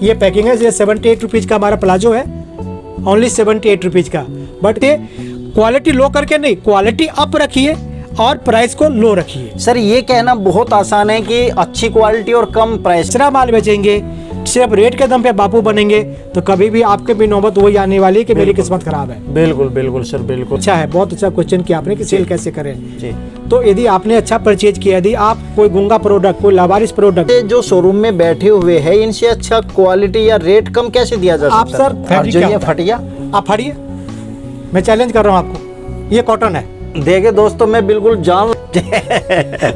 ये पैकिंग है, ये 78 रुपीज़ का हमारा प्लाजो है, ओनली 78 रुपीज़ का। बट ये क्वालिटी लो करके नहीं, क्वालिटी अप रखिए और प्राइस को लो रखिए। सर ये कहना बहुत आसान है कि अच्छी क्वालिटी और कम प्राइस। दूसरा माल बेचेंगे, सिर्फ रेट के दम पे बापू बनेंगे तो कभी भी आपके भी नौबत वही आने वाली है कि मेरी किस्मत खराब है। बिल्कुल बिल्कुल सर, बिल्कुल अच्छा है, बहुत अच्छा क्वेश्चन किया आपने कि सेल कैसे करें। जी। तो यदि आपने अच्छा परचेज किया, यदि आप कोई गूंगा प्रोडक्ट, कोई लावारिस प्रोडक्ट, ये जो शोरूम में बैठे हुए हैं इनसे अच्छा क्वालिटी या रेट कम कैसे दिया जा आप सकता सर है? फैब्रिक जो क्या ये होता है? फटिया, आप फाड़िए, मैं चैलेंज कर रहा हूँ आपको, ये कॉटन है। देखे दोस्तों मैं बिल्कुल जान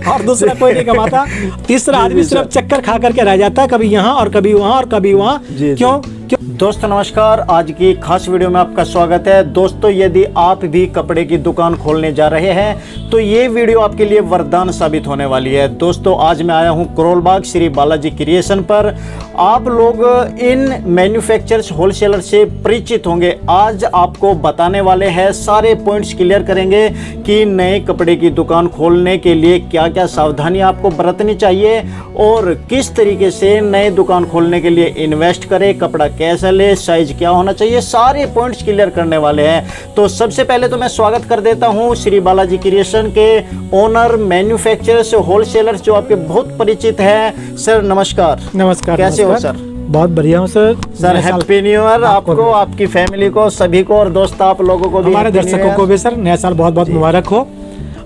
और दूसरा कोई नहीं कमाता, तीसरा आदमी सिर्फ चक्कर खा करके रह जाता है, कभी यहाँ और कभी वहाँ और कभी वहाँ। क्यों? दोस्तों नमस्कार, आज की खास वीडियो में आपका स्वागत है। दोस्तों यदि आप भी कपड़े की दुकान खोलने जा रहे हैं तो ये वीडियो आपके लिए वरदान साबित होने वाली है। दोस्तों आज मैं आया हूँ करोल बाग श्री बालाजी क्रिएशन पर। आप लोग इन मैन्युफैक्चरर्स होलसेलर से परिचित होंगे। आज आपको बताने वाले हैं, सारे पॉइंट्स क्लियर करेंगे कि नए कपड़े की दुकान खोलने के लिए क्या क्या सावधानी आपको बरतनी चाहिए और किस तरीके से नए दुकान खोलने के लिए इन्वेस्ट करें, कपड़ा कैसा ले, साइज क्या होना चाहिए, सारे पॉइंट्स क्लियर करने वाले हैं। तो सबसे पहले तो मैं स्वागत कर देता हूं श्री बालाजी क्रिएशन के ओनर, मैन्युफैक्चरर्स, होलसेलर्स जो आपके बहुत परिचित हैं। सर नमस्कार। नमस्कार। कैसे हो सर? बहुत बढ़िया हूँ sir. Sir happy new year आपको, आपकी फैमिली को, सभी को, और दोस्त आप लोगों को भी, हमारे दर्शकों को भी सर नया साल बहुत बहुत मुबारक हो।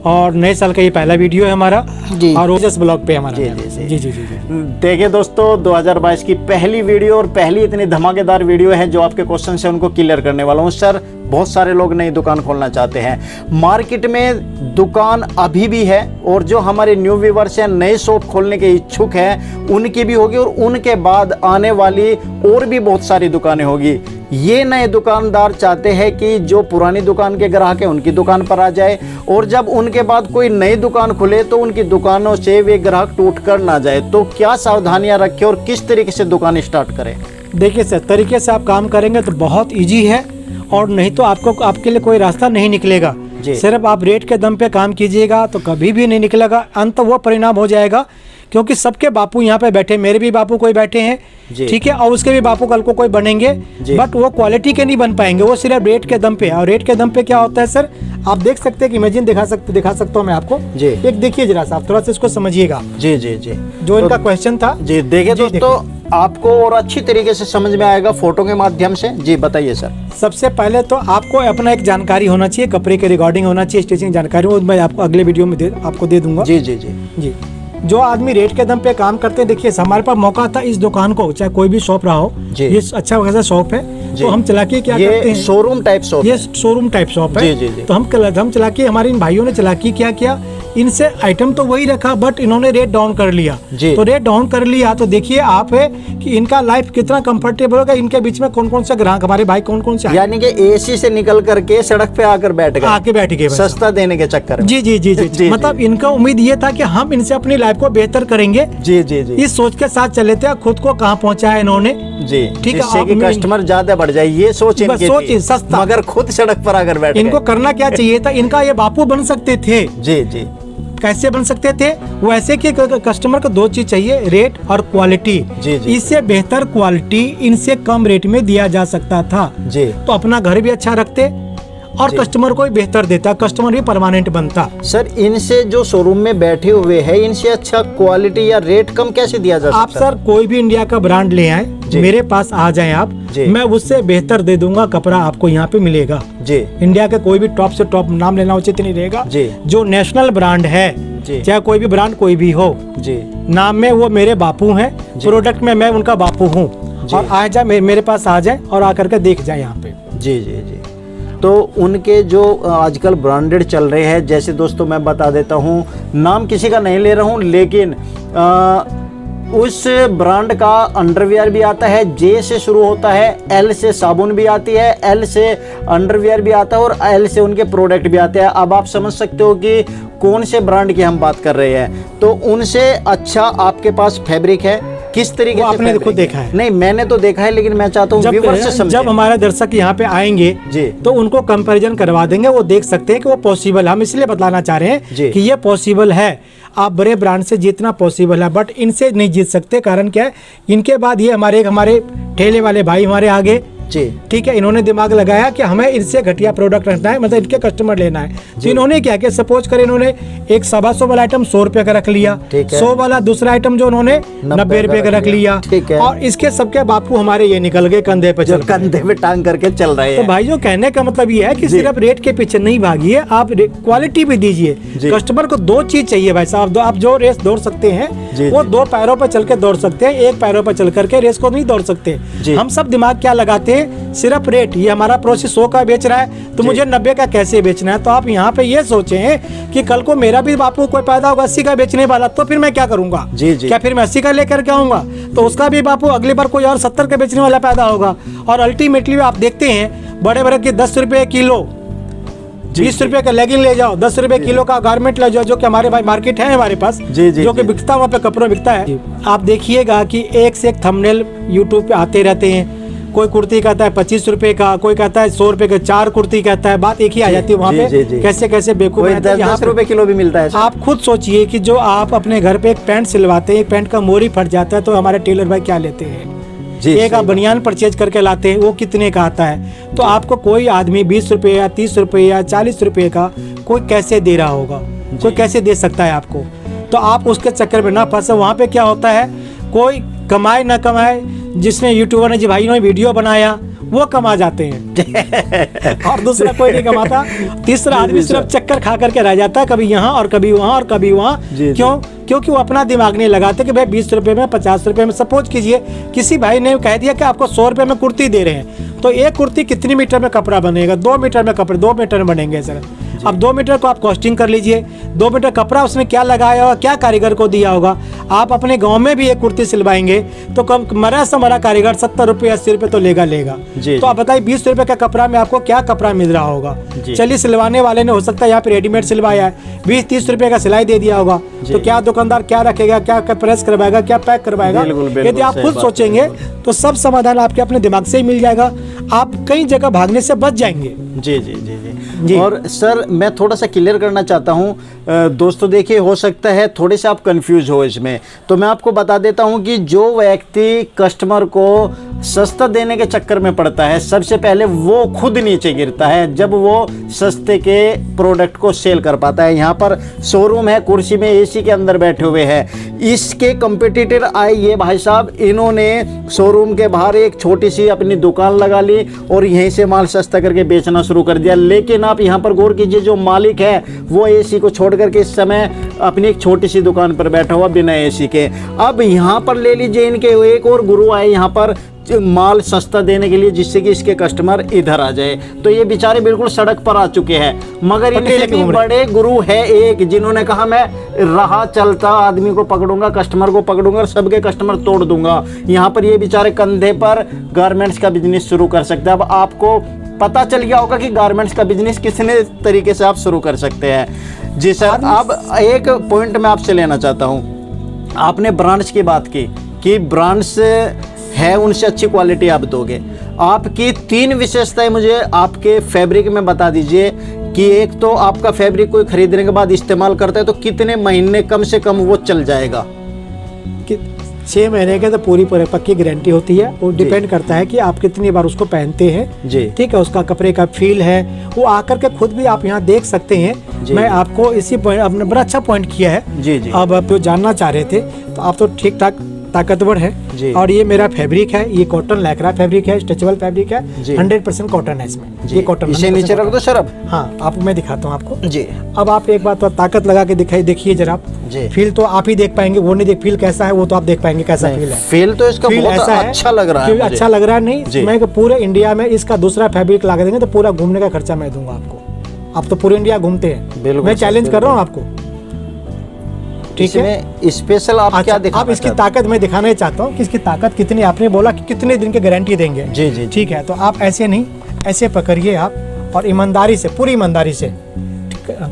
और नए साल का ये पहला वीडियो है हमारा जी, और ओजस ब्लॉग पे हमारा। जी जी जी जी जी जी जी। देखिए दोस्तों 2022 की पहली वीडियो और पहली इतनी धमाकेदार वीडियो है। जो आपके क्वेश्चन है उनको क्लियर करने वाला हूँ। सर बहुत सारे लोग नई दुकान खोलना चाहते हैं, मार्केट में दुकान अभी भी है, और जो हमारे न्यू व्यूअर्स हैं, नए शॉप खोलने के इच्छुक हैं, उनकी भी होगी और उनके बाद आने वाली और भी बहुत सारी दुकानें होगी। ये नए दुकानदार चाहते हैं कि जो पुरानी दुकान के ग्राहक हैं उनकी दुकान पर आ जाए, और जब उनके बाद कोई नई दुकान खुले तो उनकी दुकानों से वे ग्राहक टूट कर ना जाए। तो क्या सावधानियां रखें और किस तरीके से दुकान स्टार्ट करें? देखिए सर, तरीके से आप काम करेंगे तो बहुत इजी है, और नहीं तो आपके लिए कोई रास्ता नहीं निकलेगा। सिर्फ आप रेट के दम पे काम कीजिएगा तो कभी भी नहीं निकलेगा। अंत वो परिणाम हो जाएगा, क्योंकि सबके बापू यहाँ पे बैठे, मेरे भी बापू कोई बैठे हैं, ठीक है, और उसके भी बापू कल को कोई बनेंगे, बट वो क्वालिटी के नहीं बन पाएंगे, वो सिर्फ रेट के दम पे। और रेट के दम पे क्या होता है सर, आप देख सकते हैं कि इमेजिन दिखा सकता हूँ मैं आपको। एक देखिए जरा सा, आप थोड़ा सा इसको समझिएगा। जी जी जी, जो इनका क्वेश्चन था। जी देखिए दोस्तों, आपको और अच्छी तरीके से समझ में आएगा फोटो के माध्यम से। जी बताइए सर। सबसे पहले तो आपको अपना एक जानकारी होना चाहिए, कपड़े के रिगार्डिंग होना चाहिए, स्टिचिंग जानकारी, वो मैं आपको अगले वीडियो में आपको दे दूंगा। जी जी जी जी। जो आदमी रेट के दम पे काम करते हैं, देखिए हमारे पास मौका था इस दुकान को, चाहे कोई भी शॉप रहा हो, ये अच्छा खासा शॉप है, तो हम चला के क्या करते हैं, शोरूम टाइप शॉप, ये शोरूम टाइप शॉप है। जी, जी, जी। तो हम चला के, हमारे इन भाइयों ने चला के क्या किया, इनसे आइटम तो वही रखा, बट इन्होंने रेट डाउन कर लिया। तो रेट डाउन कर लिया तो देखिए आप है कि इनका लाइफ कितना कंफर्टेबल होगा। इनके बीच में कौन कौन सा ग्राहक, हमारे भाई कौन कौन से, यानी कि एसी से निकल करके सड़क पे आकर बैठ गए सस्ता देने के चक्कर में। जी जी जी जी, जी। मतलब इनका उम्मीद ये था कि हम इनसे अपनी लाइफ को बेहतर करेंगे। जी जी जी, इस सोच के साथ चले थे। खुद को कहाँ पहुँचाया इन्होंने। जी ठीक है, कि कस्टमर ज्यादा बढ़ जाए, ये सोच सस्ता, मगर खुद सड़क पर आकर बैठ। इनको करना क्या चाहिए था, इनका ये बापू बन सकते थे। जी जी, कैसे बन सकते थे? वैसे कि कस्टमर को दो चीज चाहिए, रेट और क्वालिटी। इससे बेहतर क्वालिटी इनसे कम रेट में दिया जा सकता था। जी। तो अपना घर भी अच्छा रखते और कस्टमर को भी बेहतर देता, कस्टमर भी परमानेंट बनता। सर इनसे जो शोरूम में बैठे हुए हैं, इनसे अच्छा क्वालिटी या रेट कम कैसे दिया जा सकता? आप सर कोई भी इंडिया का ब्रांड ले आए, मेरे पास आ जाएं आप, मैं उससे बेहतर दे दूंगा कपड़ा आपको यहाँ पे मिलेगा। जी। इंडिया के कोई भी टॉप से टॉप, नाम लेना उचित नहीं रहेगा, जो नेशनल ब्रांड है, चाहे कोई भी ब्रांड कोई भी हो, नाम में वो मेरे बापू हैं, प्रोडक्ट में मैं उनका बापू हूँ। और आ जाए मेरे पास आ जाए और आकर के देख जाए यहाँ पे। जी जी जी। तो उनके जो आजकल ब्रांडेड चल रहे हैं, जैसे दोस्तों मैं बता देता हूँ, नाम किसी का नहीं ले रहा हूँ, लेकिन उस ब्रांड का अंडरवियर भी आता है, जे से शुरू होता है, एल से साबुन भी आती है, एल से अंडरवियर भी आता है और एल से उनके प्रोडक्ट भी आते हैं। अब आप समझ सकते हो कि कौन से ब्रांड की हम बात कर रहे हैं। तो उनसे अच्छा आपके पास फैब्रिक है, किस तरीके वो से आपने फैब्रिक खुद देखा है। नहीं, मैंने तो देखा है, लेकिन मैं चाहता हूँ व्यूअर्स से समझें। जब हमारे दर्शक यहाँ पे आएंगे जी। तो उनको कंपैरिजन करवा देंगे, वो देख सकते हैं कि वो पॉसिबल, हम इसलिए बताना चाह रहे जी। हैं कि ये पॉसिबल है। आप बड़े ब्रांड से जीतना पॉसिबल है, बट इनसे नहीं जीत सकते। कारण क्या है, इनके बाद ये हमारे ठेले वाले भाई हमारे आगे, जी, ठीक है, इन्होंने दिमाग लगाया कि हमें इनसे घटिया प्रोडक्ट रखना है, मतलब इनके कस्टमर लेना है। तो इन्होंने क्या किया, सपोज करें इन्होंने एक 125 वाला आइटम 100 रुपए का रख लिया, 100 वाला दूसरा आइटम जो उन्होंने 90 रुपए का रख लिया, ठीक है। और इसके सबके बापू हमारे ये निकल गए कंधे पे, जो कंधे पे टांग करके चल रहे हैं। तो भाई जो कहने का मतलब ये है कि सिर्फ रेट के पीछे नहीं भागिए, आप क्वालिटी भी दीजिए। कस्टमर को दो चीज चाहिए भाई साहब, आप जो रेस दौड़ सकते हैं वो दो पैरों पर चल के दौड़ सकते हैं, एक पैरों पर चल करके रेस को नहीं दौड़ सकते। हम सब दिमाग क्या लगाते हैं, सिर्फ रेट, ये हमारा प्रोसेस 100 का बेच रहा है तो मुझे 90 का कैसे बेचना है। तो आप यहाँ पे ये सोचें कि कल को मेरा भी बापू कोई पैदा होगा 80 का बेचने वाला, तो फिर मैं क्या करूंगा? क्या फिर मैं 80 का लेकर के आऊंगा? तो उसका भी बापू अगली बार कोई और 70 का बेचने वाला पैदा होगा। और अल्टीमेटली आप देखते हैं बड़े बड़े के 10 रुपए किलो, 20 रुपए का लेगिंग ले जाओ, 10 रुपए किलो का गारमेंट ले जाओ, जो कि हमारे भाई मार्केट है हमारे पास, जो कि बिकता वहाँ पे कपड़ा बिकता है। आप देखिएगा कि एक से एक थंबनेल यूट्यूब पे आते रहते हैं। कोई कुर्ती कहता है 25 रुपए का, कोई कहता है 100 रुपए का, 4 कुर्ती कहता है। बात एक ही आ जाती है वहाँ पे, कैसे कैसे बेवकूफ है। 10 रुपए किलो भी मिलता है। आप खुद सोचिए कि जो आप अपने घर पे एक पैंट सिलवाते हैं, एक पैंट का मोरी फट जाता है तो हमारे टेलर भाई क्या लेते हैं? एक आप बनियान परचेज करके लाते हैं, वो कितने का आता है? तो आपको कोई आदमी 20 रुपए या 30 रुपए या 40 रुपए का कोई कैसे दे रहा होगा? कोई कैसे दे सकता है आपको? तो आप उसके चक्कर में ना फंसे। वहाँ पे क्या होता है, कोई कमाए ना कमाए, जिसने यूट्यूबर ने, जी भाई ने वीडियो बनाया, वो कमा जाते हैं और दूसरा कोई नहीं कमाता। तीसरा आदमी सिर्फ चक्कर खा करके रह जाता है, कभी यहाँ और कभी वहाँ और कभी वहाँ। क्यों? क्योंकि वो अपना दिमाग नहीं लगाते कि भाई 20 रुपए में, 50 रुपए में। सपोज कीजिए किसी भाई ने कह दिया कि आपको 100 रुपए में कुर्ती दे रहे हैं, तो एक कुर्ती कितनी मीटर में कपड़ा बनेगा? 2 मीटर में कपड़े 2 मीटर में बनेंगे सर। अब 2 मीटर को आप कॉस्टिंग कर लीजिए, 2 मीटर कपड़ा उसने क्या लगाया होगा, क्या कारीगर को दिया होगा। आप अपने गांव में भी एक कुर्ती सिलवाएंगे तो कम मरा से मरा कारीगर 70 रुपये 80 रुपये तो लेगा। तो आप बताइए 20 रुपए का कपड़ा में आपको क्या कपड़ा मिल रहा होगा? चलिए सिलवाने वाले ने हो सकता है यहाँ पे रेडीमेड सिलवाया है, 20-30 रुपए का सिलाई दे दिया होगा, तो क्या दुकानदार क्या रखेगा, क्या प्रेस करवाएगा, क्या पैक करवाएगा? यदि आप खुद सोचेंगे तो सब समाधान आपके अपने दिमाग से ही मिल जाएगा, आप कई जगह भागने से बच जाएंगे। जी जी जी जी। और सर मैं थोड़ा सा क्लियर करना चाहता हूँ दोस्तों, देखिए हो सकता है थोड़े से आप कंफ्यूज हो इसमें, तो मैं आपको बता देता हूँ कि जो व्यक्ति कस्टमर को सस्ता देने के चक्कर में पड़ता है, सबसे पहले वो खुद नीचे गिरता है जब वो सस्ते के प्रोडक्ट को सेल कर पाता है। यहाँ पर शोरूम है, कुर्सी में एसी के अंदर बैठे हुए हैं, इसके कंपटीटर आए ये भाई साहब, इन्होंने शोरूम के बाहर एक छोटी सी अपनी दुकान लगा ली और यहीं से माल सस्ता करके बेचना शुरू कर दिया। लेकिन आप यहाँ पर गौर कीजिए, जो मालिक है वो एसी को छोड़ करके इस समय अपनी एक छोटी सी दुकान पर बैठा हुआ बिना एसी के। अब यहाँ पर ले लीजिए, इनके एक और गुरु आए यहाँ पर माल सस्ता देने के लिए, जिससे कि इसके कस्टमर इधर आ जाए। तो ये बेचारे बिल्कुल सड़क पर आ चुके हैं, मगर इनसे भी बड़े गुरु है एक, जिन्होंने कहा मैं राह चलता आदमी को पकड़ूंगा, कस्टमर को पकड़ूंगा और सबके कस्टमर तोड़ दूंगा। यहाँ पर ये बेचारे कंधे पर गारमेंट्स का बिजनेस शुरू कर सकते हैं। अब आपको पता चल गया होगा कि गारमेंट्स का बिजनेस कितने तरीके से आप शुरू कर सकते हैं। जी सर, अब एक पॉइंट मैं आपसे लेना चाहता हूँ, आपने ब्रांड्स की बात की कि ब्रांड्स है उनसे अच्छी क्वालिटी आप दोगे। आपकी 3 विशेषताएं मुझे आपके फैब्रिक में बता दीजिए कि एक तो आपका फैब्रिक कोई खरीदने के बाद इस्तेमाल करता है तो कितने महीने कम से कम वो चल जाएगा? 6 महीने के तो पूरी पक्की गारंटी होती है। वो डिपेंड करता है कि आप कितनी बार उसको पहनते हैं जी, ठीक है, उसका कपड़े का फील है, वो आकर के खुद भी आप यहाँ देख सकते हैं। मैं आपको इसी पॉइंट, आपने बड़ा अच्छा पॉइंट किया है जी जी। अब आप जो जानना चाह रहे थे, तो आप तो ठीक ठाक ताकतवर है। और ये मेरा फैब्रिक है, ये कॉटन लैक्रा फैब्रिक है, स्ट्रेचेबल फैब्रिक है, 100% कॉटन है इसमें। ये कॉटन, इसे नीचे रख दो सर। अब हाँ, आप मैं दिखाता हूँ आपको जी। अब आप एक बात तो ताकत लगा के देखिए जरा आप, फील तो आप ही देख पाएंगे, वो नहीं देख, फील कैसा है वो तो आप देख पाएंगे कैसा फील है। फील तो इसका बहुत ऐसा अच्छा लग रहा है, अच्छा लग रहा है। नहीं, मैं पूरे इंडिया में इसका दूसरा फैब्रिक ला के देंगे तो पूरा घूमने का खर्चा मैं दूंगा आपको। आप तो पूरे इंडिया घूमते हैं, मैं चैलेंज कर रहा हूँ आपको, ठीक है। स्पेशल आप क्या दिखाना? अब इसकी ताकत मैं दिखाना चाहता हूँ कि इसकी ताकत कितनी, आपने बोला कि कितने दिन की गारंटी देंगे जी जी, ठीक है। तो आप ऐसे नहीं, ऐसे पकड़िए आप और ईमानदारी से, पूरी ईमानदारी से,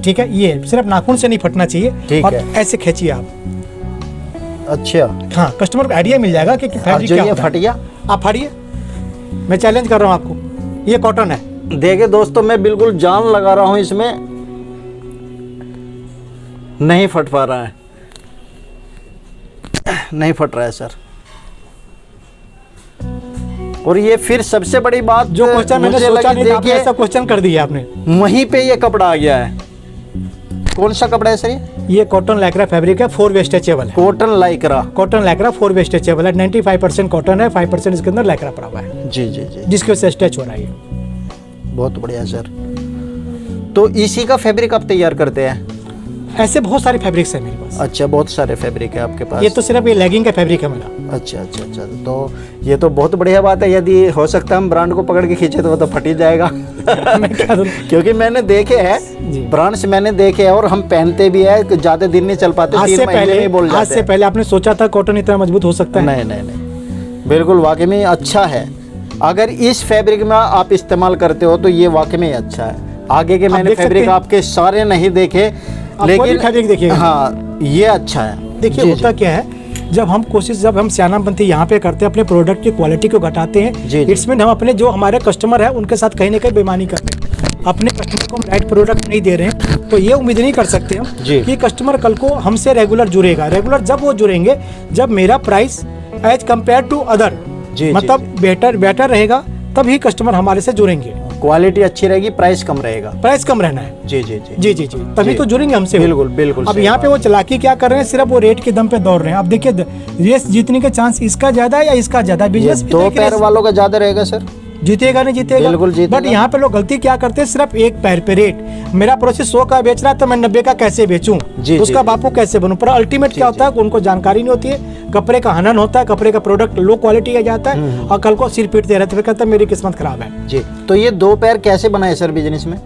ठीक है। ये सिर्फ नाखून से नहीं फटना चाहिए और ऐसे खींचिए आप, अच्छा, हाँ, कस्टमर को आइडिया मिल जाएगा कि और फैब्रिक जो क्या ये होता है। फट गया, आप फाड़िए, मैं चैलेंज कर रहा हूँ आपको, ये कॉटन है। देखिए दोस्तों, मैं बिल्कुल जान लगा रहा हूँ इसमें, नहीं फट पा रहा है, नहीं फट रहा है सर। और ये फिर सबसे बड़ी बात जो क्वेश्चन मैंने मुझे सोचा लगी, नहीं था, आपने देखिए ऐसा क्वेश्चन कर दिया आपने। वहीं पे ये कपड़ा आ गया है। कौन सा कपड़ा है सर ये कॉटन लैक्रा फैब्रिक है, 4 वे स्ट्रेचेबल है। Cotton Lycra. कॉटन लैक्रा 4 वे स्ट्रेचेबल है, 95% कॉटन है, 5% इसके अंदर लैक्रा पड़ा हुआ है, जी जी जी, जिसकी वजह से स्ट्रेच हो रहा है ये। बहुत बढ़िया सर। तो इसी का फैब्रिक आप तैयार करते हैं? ऐसे बहुत सारे फैब्रिक्स हैं मेरे पास। अच्छा, बहुत सारे फैब्रिक है आपके पास। ये तो सिर्फ ये लेगिंग का फैब्रिक है मेरा। अच्छा अच्छा अच्छा, तो ये तो बहुत बढ़िया बात है। यदि हो सकता है हम ब्रांड को पकड़ के खींचे तो वो तो फट ही जाएगा। मैं क्या करूं? क्योंकि मैंने देखे जी। हैं ब्रांड्स, मैंने देखे हैं और हम पहनते भी है, ज्यादा दिन नहीं चल पाते, 3 महीने में बोल जाते आज से पहले आपने सोचा था कॉटन इतना मजबूत हो सकता है? नहीं नहीं नहीं, बिल्कुल वाकई में अच्छा है। अगर इस फैब्रिक में आप इस्तेमाल करते हो तो ये वाकई में अच्छा है। आगे के मैंने देख सकते फैब्रिक हैं। आपके सारे नहीं देखे, लेकिन फैब्रिक देखिए, हाँ ये अच्छा है। देखिए जी, होता जी। क्या है, जब हम सियानापंथी यहाँ पे करते हैं, अपने प्रोडक्ट की क्वालिटी को घटाते हैं, जी, जी। इट्स मीन हम अपने जो हमारे कस्टमर है उनके साथ कहीं ना कहीं बेईमानी करते हैं। अपने कस्टमर को हम राइट प्रोडक्ट नहीं दे रहे हैं, तो ये उम्मीद नहीं कर सकते हम जी। कि कस्टमर कल को हमसे रेगुलर जुड़ेगा। रेगुलर जब वो जुड़ेंगे जब मेरा price as compare to other जी, मतलब बेटर रहेगा, तभी कस्टमर हमारे से जुड़ेंगे। क्वालिटी अच्छी रहेगी, प्राइस कम रहेगा। प्राइस कम रहना है। जी जी जी जी जी जी, तभी जी। तो जुड़ेंगे हमसे वो। बिल्कुल बिल्कुल अब सही यहाँ पे बात। वो चालाकी क्या कर रहे हैं, सिर्फ वो रेट के दम पे दौड़ रहे हैं। अब देखिए रेस जीतने के चांस इसका ज्यादा है या इसका ज्यादा है? ये बिजनेस 2 पैर वालों का ज्यादा रहेगा सर। जीतेगा नहीं जीतेगा, बिल्कुल जीतेगा। बट यहाँ पे लोग गलती क्या करते हैं, सिर्फ एक पैर पे रेट। मेरा पड़ोसी 100 का बेच रहा है तो मैं 90 का कैसे बेचूं, जी, उसका जी। बापू कैसे बनूं? पर अल्टीमेट क्या होता है, उनको जानकारी नहीं होती है, कपड़े का हनन होता है, कपड़े का प्रोडक्ट लो क्वालिटी आ जाता है और कल को सिर पीटते रहते हैं, कहते हैं मेरी किस्मत खराब है। जी, तो ये 2 पैर कैसे बनाए सर बिजनेस में?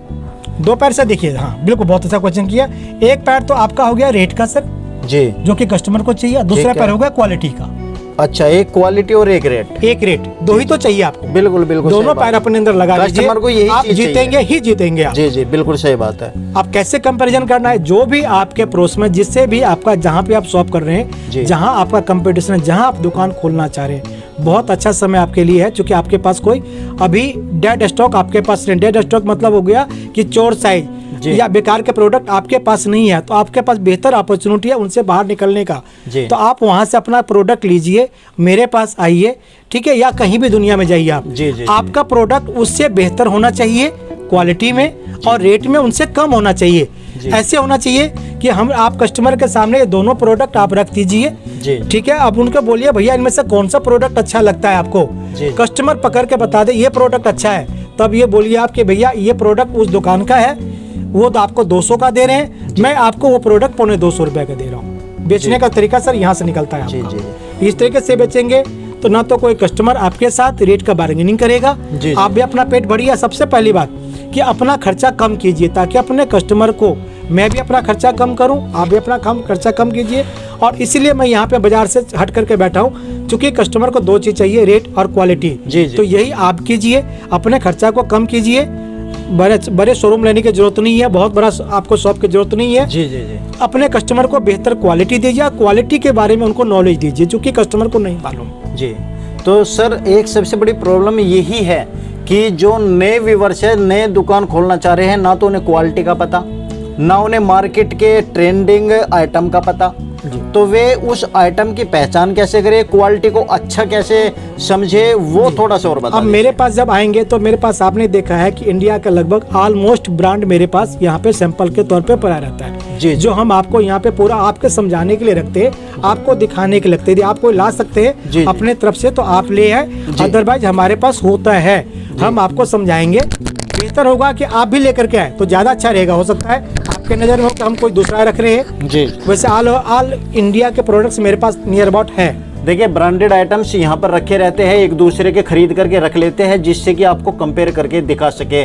2 पैर से देखिए, हाँ बिल्कुल बहुत अच्छा क्वेश्चन किया। एक पैर तो आपका हो गया रेट का सर, जी, जो कि कस्टमर को चाहिए, दूसरा ठीक है। पैर हो गया क्वालिटी का। अच्छा, एक क्वालिटी और एक रेट। एक रेट, 2 ही तो चाहिए आपको। बिल्कुल बिल्कुल दोनों सही बात। पैर अपने अंदर लगा लीजिए, कस्टमर को यही आप चीज चाहिए। जीतेंगे ही जीतेंगे आप। जी जी, बिल्कुल सही बात है। आप कैसे कंपैरिजन करना है, जो भी आपके पड़ोस में, जिससे भी आपका, जहाँ पे आप शॉप कर रहे जी। हैं, जहाँ आपका कंपटीशन है, जहाँ आप दुकान खोलना चाह रहे हैं, बहुत अच्छा समय आपके लिए है, क्योंकि आपके पास कोई अभी डेड स्टॉक आपके पास नहीं। डेड स्टॉक मतलब हो गया कि चोर साइज जी। या बेकार के प्रोडक्ट आपके पास नहीं है, तो आपके पास बेहतर अपॉर्चुनिटी है उनसे बाहर निकलने का। जी। तो आप वहाँ से अपना प्रोडक्ट लीजिए, मेरे पास आइए, ठीक है, या कहीं भी दुनिया में जाइए आप, जी, जी, आपका प्रोडक्ट उससे बेहतर होना चाहिए क्वालिटी में, और रेट में उनसे कम होना चाहिए। जी। ऐसे होना चाहिए कि हम आप कस्टमर के सामने ये दोनों प्रोडक्ट आप रख दीजिए, जी। ठीक है। अब उनको बोलिए भैया इनमें से कौन सा प्रोडक्ट अच्छा लगता है आपको, जी। कस्टमर पकड़ के बता दे ये प्रोडक्ट अच्छा है, तब ये बोलिए आप कि भैया ये प्रोडक्ट उस दुकान का है, वो तो आपको 200 का दे रहे हैं, मैं आपको वो प्रोडक्ट 250 रुपए का दे रहा हूँ। बेचने का तरीका सर यहाँ से निकलता है जी, आपका। इस तरीके से बेचेंगे तो ना तो कोई कस्टमर आपके साथ रेट का बार्गेनिंग करेगा, जी। आप भी अपना पेट भरिए। सबसे पहली बात कि अपना खर्चा कम कीजिए, ताकि अपने कस्टमर को, मैं भी अपना खर्चा कम करूं, आप भी अपना खर्चा कम कीजिए। और इसीलिए मैं यहाँ पे बाजार से हट करके बैठा हूँ, क्योंकि कस्टमर को 2 चीज चाहिए, रेट और क्वालिटी। जी, जी। तो यही आप कीजिए, अपने खर्चा को कम कीजिए। बड़े शोरूम लेने की जरूरत नहीं है, बहुत बड़ा आपको शॉप की जरूरत नहीं है। जी जी जी, अपने कस्टमर को बेहतर क्वालिटी दीजिए, क्वालिटी के बारे में उनको नॉलेज दीजिए, जो कि कस्टमर को नहीं मालूम। जी। तो सर एक सबसे बड़ी प्रॉब्लम यही है कि जो नए व्यूवर्स है, नए दुकान खोलना चाह रहे हैं, ना तो उन्हें क्वालिटी का पता, ना उन्हें मार्केट के ट्रेंडिंग आइटम का पता, तो वे उस आइटम की पहचान कैसे करें, क्वालिटी को अच्छा कैसे समझे, वो थोड़ा सा और बता अब दीजिए। मेरे पास जब आएंगे तो मेरे पास आपने देखा है कि इंडिया का लगभग ऑलमोस्ट ब्रांड मेरे पास यहाँ पे सैंपल के तौर पे पड़ा रहता है, जी, जो हम आपको यहाँ पे पूरा आपके समझाने के लिए रखते हैं, आपको दिखाने के लिए रखते हैं। आप कोई ला सकते जी, हैं जी। अपने तरफ से तो आप ले आए, अदरवाइज हमारे पास होता है, हम आपको समझाएंगे। बेहतर होगा कि आप भी लेकर के आए तो ज्यादा अच्छा रहेगा। हो सकता है आपके नजर में हो कि हम कोई दूसरा रख रहे हैं, जी। वैसे ऑल इंडिया के प्रोडक्ट्स मेरे पास नियर अबाउट है। देखिए ब्रांडेड आइटम्स यहाँ पर रखे रहते हैं, एक दूसरे के खरीद करके रख लेते हैं, जिससे कि आपको कंपेयर करके दिखा सके।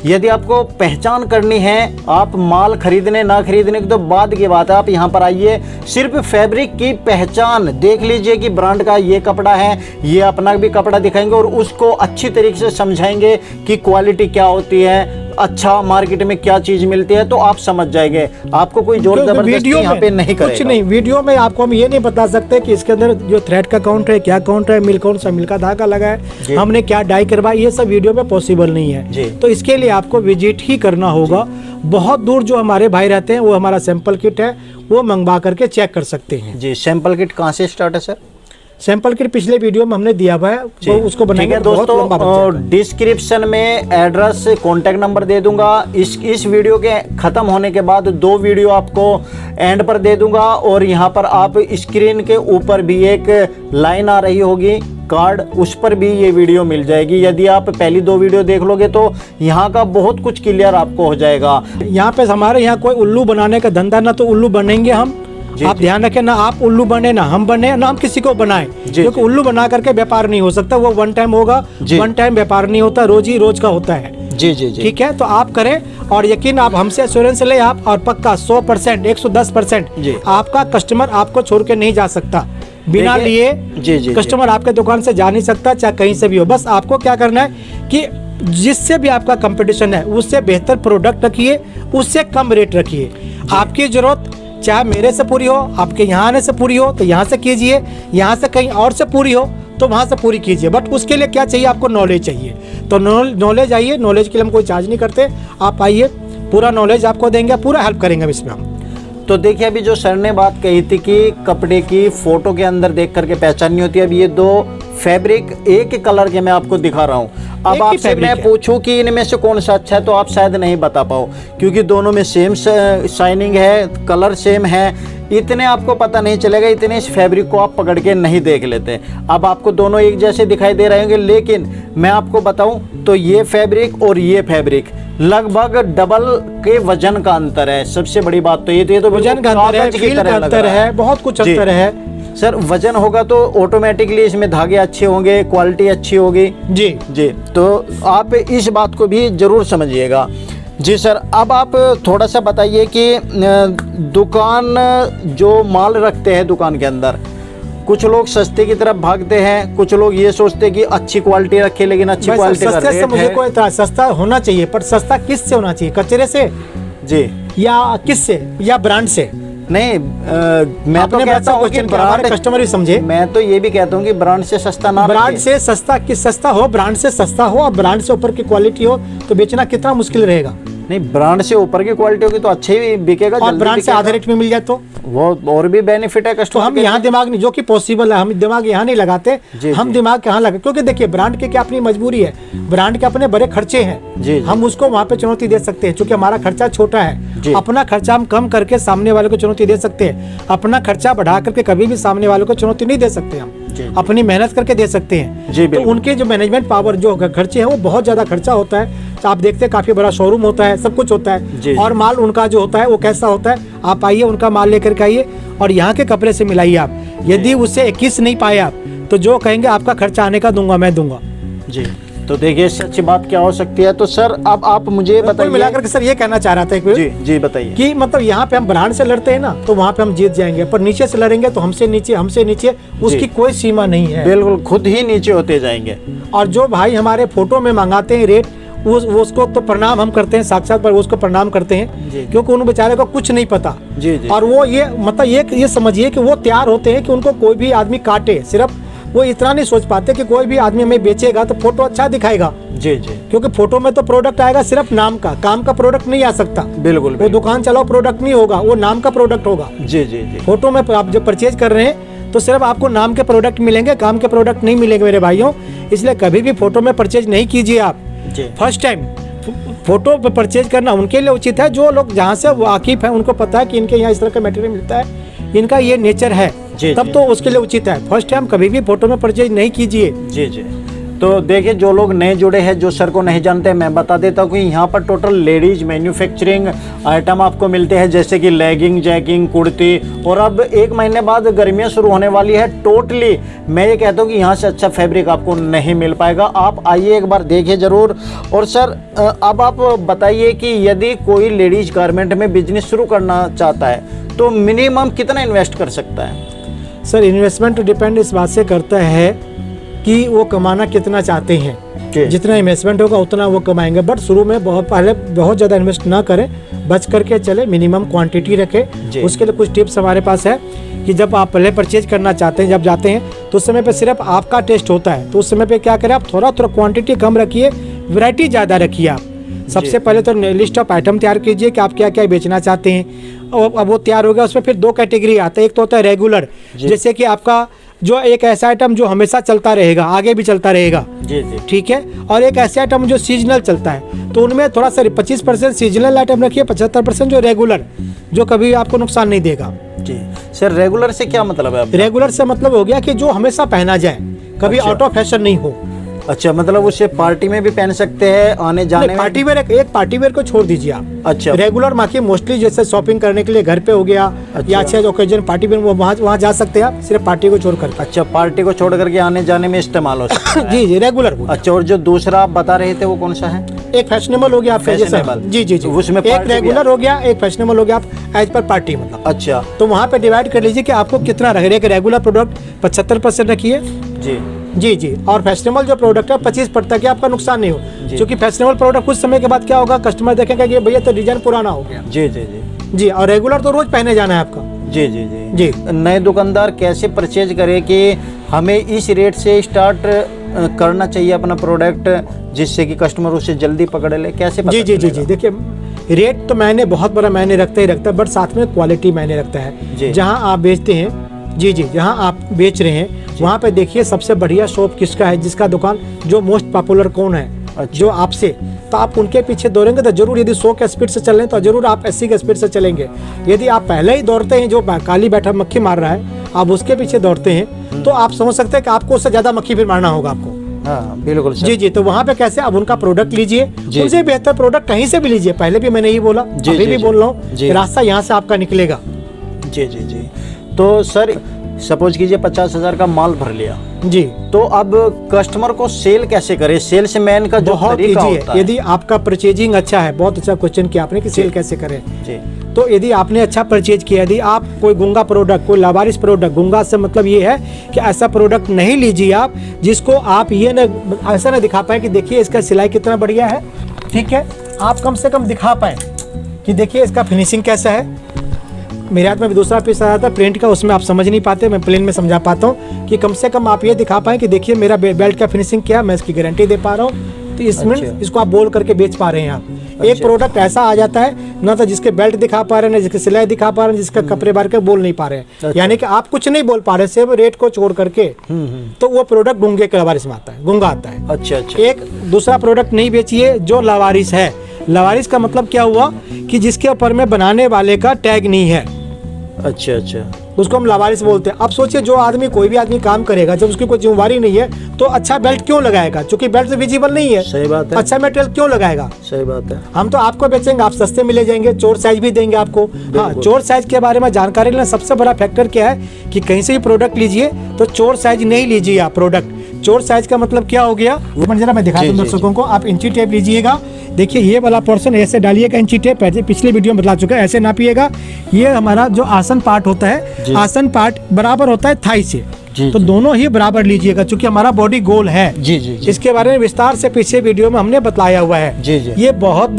यदि आपको पहचान करनी है, आप माल खरीदने ना खरीदने की तो बाद की बात है, आप यहाँ पर आइए, सिर्फ फैब्रिक की पहचान देख लीजिए कि ब्रांड का ये कपड़ा है, ये अपना भी कपड़ा दिखाएंगे और उसको अच्छी तरीके से समझाएंगे कि क्वालिटी क्या होती है, अच्छा मार्केट में क्या चीज मिलती है, तो आप समझ जाएंगे। आपको कोई जोर जबरदस्ती यहाँ पे नहीं करेगा। कुछ नहीं, वीडियो में आपको हम ये नहीं बता सकते कि इसके अंदर जो थ्रेड का काउंट है, क्या काउंट है, मिल कौन सा मिल का धागा लगा है, हमने क्या डाई करवाई, ये सब वीडियो में पॉसिबल नहीं है। तो इसके लिए आपको विजिट ही करना होगा। बहुत दूर जो हमारे भाई रहते हैं वो हमारा सैंपल किट है, वो मंगवा करके चेक कर सकते हैं। जी, सैंपल किट कहाँ से स्टार्ट है सर? सैंपल किट पिछले वीडियो में हमने दिया हुआ है, तो उसको बनाएंगे। ठीक है दोस्तों, डिस्क्रिप्शन में एड्रेस, कॉन्टैक्ट नंबर दे दूंगा। इस वीडियो के खत्म होने के बाद 2 वीडियो आपको एंड पर दे दूंगा, और यहाँ पर आप स्क्रीन के ऊपर भी एक लाइन आ रही होगी कार्ड, उस पर भी ये वीडियो मिल जाएगी। यदि आप पहली 2 वीडियो देख लोगे तो यहाँ का बहुत कुछ क्लियर आपको हो जाएगा। यहाँ पे हमारे यहाँ कोई उल्लू बनाने का धंधा, ना तो उल्लू बनेंगे हम, आप ध्यान रखें, ना आप उल्लू बने, ना हम बने, ना हम किसी को बनाएं, क्योंकि उल्लू बना करके व्यापार नहीं हो सकता। वो वन टाइम होगा, वन टाइम व्यापार नहीं होता, रोज ही रोज का होता है। जी जी जी, ठीक है। तो आप करें, और यकीन आप हमसे एश्योरेंस ले आप, और पक्का 100%, 110% आपका कस्टमर आपको छोड़ के नहीं जा सकता। बिना लिए कस्टमर आपके दुकान से जा नहीं सकता, चाहे कहीं से भी हो। बस आपको क्या करना है कि जिससे भी आपका कंपटीशन है उससे बेहतर प्रोडक्ट रखिए, उससे कम रेट रखिए। आपकी जरूरत चाहे मेरे से पूरी हो, आपके यहाँ आने से पूरी हो तो यहाँ से कीजिए, यहाँ से कहीं और से पूरी हो तो वहाँ से पूरी कीजिए। बट उसके लिए क्या चाहिए, आपको नॉलेज चाहिए। तो नॉलेज आइए, नॉलेज के लिए हम कोई चार्ज नहीं करते, आप आइए, पूरा नॉलेज आपको देंगे, पूरा हेल्प करेंगे इसमें हम। तो देखिए, अभी जो सर ने बात कही थी कि कपड़े की फोटो के अंदर देख करके पहचान नहीं होती, अब ये 2 फैब्रिक एक ही कलर के मैं आपको दिखा रहा हूँ। अब आपसे मैं पूछूं कि इनमें से कौन सा अच्छा है तो आप शायद नहीं बता पाओ, क्योंकि दोनों में सेम शाइनिंग है, कलर सेम है, इतने आपको पता नहीं चलेगा, इतने इस फैब्रिक को आप पकड़ के नहीं देख लेते। अब आपको दोनों एक जैसे दिखाई दे रहे होंगे, लेकिन मैं आपको बताऊं तो ये फैब्रिक और ये फैब्रिक लगभग डबल के वजन का अंतर है। सबसे बड़ी बात तो ये तो वजन का अंतर है, फील का अंतर है, बहुत कुछ अंतर है। सर, वजन होगा तो ऑटोमेटिकली इसमें धागे अच्छे होंगे, क्वालिटी अच्छी होगी। जी जी, तो आप इस बात को भी जरूर समझिएगा। जी सर, अब आप थोड़ा सा बताइए कि दुकान जो माल रखते हैं दुकान के अंदर, कुछ लोग सस्ते की तरफ भागते हैं, कुछ लोग ये सोचते हैं कि अच्छी क्वालिटी रखे, लेकिन अच्छी क्वालिटी का रेट है। मुझे कोई इतना सस्ता होना चाहिए, पर सस्ता किस से होना चाहिए, कचरे से जी, या किस से, या ब्रांड से? नहीं, मैं तो कहता हूँ कि ब्रांड कस्टमर भी समझे। मैं तो ये भी कहता हूँ कि ब्रांड से सस्ता ना, ब्रांड से सस्ता किस, सस्ता हो, ब्रांड से सस्ता हो और ब्रांड से ऊपर की क्वालिटी हो, तो बेचना कितना मुश्किल रहेगा। नहीं, ब्रांड से ऊपर की क्वालिटी होगी तो अच्छे ही बिकेगा, और ब्रांड से आधे रेट में मिल जाए तो वो और भी बेनिफिट है कस्टमर। तो हम यहाँ दिमाग नहीं, जो कि पॉसिबल है, हम दिमाग यहाँ नहीं लगाते, हम दिमाग कहाँ लगाते, क्योंकि देखिए ब्रांड की क्या अपनी मजबूरी है, ब्रांड के अपने बड़े खर्चे हैं, हम उसको वहाँ पे चुनौती दे सकते हैं, क्योंकि हमारा खर्चा छोटा है। अपना खर्चा हम कम करके सामने वाले को चुनौती दे सकते हैं, अपना खर्चा बढ़ा करके कभी भी सामने वाले को चुनौती नहीं दे सकते। हम अपनी मेहनत करके दे सकते हैं। तो उनके जो मैनेजमेंट पावर, जो खर्चे हैं, वो बहुत ज्यादा खर्चा होता है। तो आप देखते हैं काफी बड़ा शोरूम होता है, सब कुछ होता है, और माल उनका जो होता है वो कैसा होता है, आप आइए उनका माल लेकर के आइए और यहाँ के कपड़े से मिलाइए आप। यदि उससे 21 नहीं पाए आप, तो जो कहेंगे आपका खर्चा आने का दूंगा, मैं दूंगा। जी, तो देखिए इससे अच्छी बात क्या हो सकती है। तो सर, अब आप मुझे बताइए, मिलाकर के सर ये कहना चाह रहा था जी जी बताइए कि मतलब यहाँ पे हम ब्रांड से लड़ते हैं ना, तो वहाँ पे हम जीत जाएंगे, पर नीचे से लड़ेंगे तो हमसे नीचे उसकी कोई सीमा नहीं है, बिल्कुल खुद ही नीचे होते जाएंगे। और जो भाई हमारे फोटो में मंगाते हैं रेट, उसको तो प्रणाम हम करते हैं, साक्षात पर उसको प्रणाम करते हैं, क्योंकि उन बेचारे को कुछ नहीं पता। और वो ये मतलब ये समझिए कि वो तैयार होते हैं कि उनको कोई भी आदमी काटे, सिर्फ वो इतना नहीं सोच पाते कि कोई भी आदमी हमें बेचेगा तो फोटो अच्छा दिखाएगा। जी जी, क्योंकि फोटो में तो प्रोडक्ट आएगा सिर्फ नाम का, काम का प्रोडक्ट नहीं आ सकता। बिल्कुल, वो दुकान चलाओ प्रोडक्ट नहीं होगा, वो नाम का प्रोडक्ट होगा। जी जी जी, फोटो में आप जब परचेज कर रहे हैं तो सिर्फ आपको नाम के प्रोडक्ट मिलेंगे, काम के प्रोडक्ट नहीं मिलेंगे मेरे भाइयों। इसलिए कभी भी फोटो में परचेज नहीं कीजिए आप। फर्स्ट टाइम फोटो पे परचेज करना उनके लिए उचित है जो लोग जहाँ से वाकिफ है, उनको पता है कि इनके यहाँ इस तरह का मटेरियल मिलता है, इनका ये नेचर है, तब तो उसके लिए उचित है। फर्स्ट टाइम कभी भी फोटो में परचेज नहीं कीजिए। जी जी, तो देखिए जो लोग नए जुड़े हैं, जो सर को नहीं जानते, मैं बता देता हूँ कि यहाँ पर टोटल लेडीज मैन्युफैक्चरिंग आइटम आपको मिलते हैं, जैसे कि लेगिंग, जैकिंग, कुर्ती, और अब 1 महीने बाद गर्मियाँ शुरू होने वाली है। टोटली मैं ये कहता हूँ कि यहाँ से अच्छा फैब्रिक आपको नहीं मिल पाएगा। आप आइए एक बार देखिए ज़रूर। और सर, अब आप बताइए कि यदि कोई लेडीज गारमेंट में बिजनेस शुरू करना चाहता है तो मिनिमम कितना इन्वेस्ट कर सकता है? सर, इन्वेस्टमेंट डिपेंड इस बात से करता है कि वो कमाना कितना चाहते हैं। जितना इन्वेस्टमेंट होगा उतना वो कमाएंगे, बट शुरू में बहुत ज़्यादा इन्वेस्ट ना करें, बच करके चले, मिनिमम क्वांटिटी रखें। उसके लिए कुछ टिप्स हमारे पास है कि जब आप पहले परचेज करना चाहते हैं, जब जाते हैं तो उस समय पे सिर्फ आपका टेस्ट होता है, तो उस समय पे क्या करें, आप थोड़ा क्वांटिटी कम रखिए, वैरायटी ज़्यादा रखिए। आप सबसे पहले तो लिस्ट ऑफ आइटम तैयार कीजिए कि आप क्या क्या बेचना चाहते हैं, और अब वो तैयार हो गया, उसमें फिर 2 कैटेगरी आता है। एक तो होता है रेगुलर, जैसे कि आपका जो एक ऐसा आइटम जो हमेशा चलता रहेगा, आगे भी चलता रहेगा, ठीक है, और एक ऐसा आइटम जो सीजनल चलता है, तो उनमें थोड़ा सा 25% सीजनल आइटम रखिए, 75% जो रेगुलर, जो कभी आपको नुकसान नहीं देगा। जी सर, रेगुलर से क्या मतलब है आपका? रेगुलर से मतलब हो गया कि जो हमेशा पहना जाए, कभी आउट ऑफ फैशन नहीं हो। अच्छा, मतलब उसे पार्टी में भी पहन सकते हैं, आने जाने में? पार्टी वेयर, एक पार्टी वेयर को छोड़ दीजिए आप। अच्छा, रेगुलर मार्केट मोस्टली जैसे शॉपिंग करने के लिए घर पे हो गया, अच्छा, या अच्छे ओकेजन पार्टी वेयर, वहाँ जा सकते हैं आप, सिर्फ पार्टी को छोड़कर। अच्छा, पार्टी को छोड़ करके आने जाने में इस्तेमाल हो सकता है। जी जी, रेगुलर। अच्छा, और जो दूसरा आप बता रहे थे वो कौन सा है? एक फैशनेबल हो गया आपका, जी जी जी, उसमें एक रेगुलर हो गया, एक फैशनेबल हो गया, आप एज पर पार्टी मतलब। अच्छा, तो वहाँ पे डिवाइड कर लीजिए कि आपको कितना रख रहे। रेगुलर प्रोडक्ट 75% रखिए जी जी जी, और फैशनेबल जो प्रोडक्ट है 25% ताकि आपका नुकसान नहीं हो, क्योंकि फैशनेबल प्रोडक्ट कुछ समय के बाद क्या होगा, कस्टमर देखेगा कि भैया तो डिजाइन पुराना हो गया। जी जी जी जी, और रेगुलर तो रोज पहने जाना है आपका। जी जी जी जी। नए दुकानदार कैसे परचेज करें कि हमें इस रेट से स्टार्ट करना चाहिए अपना प्रोडक्ट, जिससे कि कस्टमर उसे जल्दी पकड़ ले? कैसे पता जी जी जी जी, देखिए रेट तो मैंने बहुत बड़ा मायने रखता ही रखता है, बट साथ में क्वालिटी मायने रखता है। जहाँ आप बेचते हैं, जी जी, जहाँ आप बेच रहे हैं वहाँ पे देखिए सबसे बढ़िया शॉप किसका है, जिसका दुकान जो मोस्ट पॉपुलर कौन है। अच्छा। जो आपसे, तो आप उनके पीछे दौड़ेंगे तो जरूर, यदि 100 के स्पीड से चल रहे हैं तो जरूर आप 80 के स्पीड से चलेंगे। यदि आप पहले ही दौड़ते हैं, जो काली बैठा मक्खी मार रहा है, आप उसके पीछे दौड़ते हैं, तो आप समझ सकते हैं कि आपको उससे ज्यादा मक्खी फिर मारना होगा आपको। हाँ, बिल्कुल जी जी, तो वहाँ पे कैसे, अब उनका प्रोडक्ट लीजिए, उनसे बेहतर प्रोडक्ट कहीं से भी लीजिए। पहले भी मैंने यही बोला, अभी भी बोल रहा हूँ, रास्ता यहाँ से आपका निकलेगा। जी जी जी। तो सर सपोज कीजिए 50,000 का माल भर लिया जी, तो अब कस्टमर को सेल कैसे करें? सेल्समैन का जो तरीका होता है, यदि आपका परचेजिंग अच्छा है, बहुत अच्छा क्वेश्चन किया आपने कि सेल कैसे करें जी। तो यदि आपने अच्छा परचेज किया, यदि आप कोई गुंगा प्रोडक्ट, कोई लावारिस प्रोडक्ट, गुंगा से मतलब ये है कि ऐसा प्रोडक्ट नहीं लीजिए आप जिसको आप ये न ऐसा ना दिखा पाए कि देखिए इसका सिलाई कितना बढ़िया है, ठीक है, आप कम से कम दिखा पाए कि देखिए इसका फिनिशिंग कैसा है। मेरे हाथ में भी दूसरा पीस आया था प्रिंट का, उसमें आप समझ नहीं पाते, मैं प्लेन में समझा पाता हूँ कि कम से कम आप ये दिखा पाएं कि देखिए मेरा बेल्ट का फिनिशिंग क्या है, मैं इसकी गारंटी दे पा रहा हूँ। तो इसमें इसको आप बोल करके बेच पा रहे हैं आप। एक प्रोडक्ट ऐसा आ जाता है ना, तो जिसके बेल्ट दिखा पा रहे हैं, जिसके सिलाई दिखा पा रहे हैं, जिसका कपड़े बार के बोल नहीं पा रहे हैं, यानी कि आप कुछ नहीं बोल पा रहे, सिर्फ रेट को छोड़ करके, तो वो प्रोडक्ट गुंगे के लावारिस में आता है, गुंगा आता है। अच्छा अच्छा। एक दूसरा प्रोडक्ट नहीं बेचिए जो लावारिस है। लावारिस का मतलब क्या हुआ कि जिसके ऊपर में बनाने वाले का टैग नहीं है। अच्छा अच्छा, उसको हम लावारिस बोलते हैं। अब सोचिए, जो आदमी, कोई भी आदमी काम करेगा, जब उसकी कोई जिम्मेवारी नहीं है तो अच्छा बेल्ट क्यों लगाएगा, क्योंकि बेल्ट विजिबल नहीं है। सही बात है। अच्छा मटेरियल क्यों लगाएगा? सही बात है। हम तो आपको बेचेंगे, आप सस्ते मिले जाएंगे, चोर साइज भी देंगे आपको। हाँ, चोर साइज के बारे में जानकारी लेना सबसे बड़ा फैक्टर क्या है कि कहीं से भी प्रोडक्ट लीजिए तो चोर साइज नहीं लीजिए आप प्रोडक्ट। चोर साइज का मतलब क्या हो गया, जरा मैं दिखा दूं दर्शकों को। आप इंची टेप लीजिएगा, देखिए ये वाला पोर्शन ऐसे डालिएगा, इंची टेप पिछले वीडियो में बता चुका है, ऐसे नापिएगा। ये हमारा जो आसन पार्ट होता है, आसन पार्ट बराबर होता है थाई से, तो दोनों ही बराबर लीजिएगा, क्योंकि हमारा बॉडी गोल है। जी जी, इसके बारे में विस्तार से पीछे वीडियो में हमने बताया हुआ है। जी जी, ये बहुत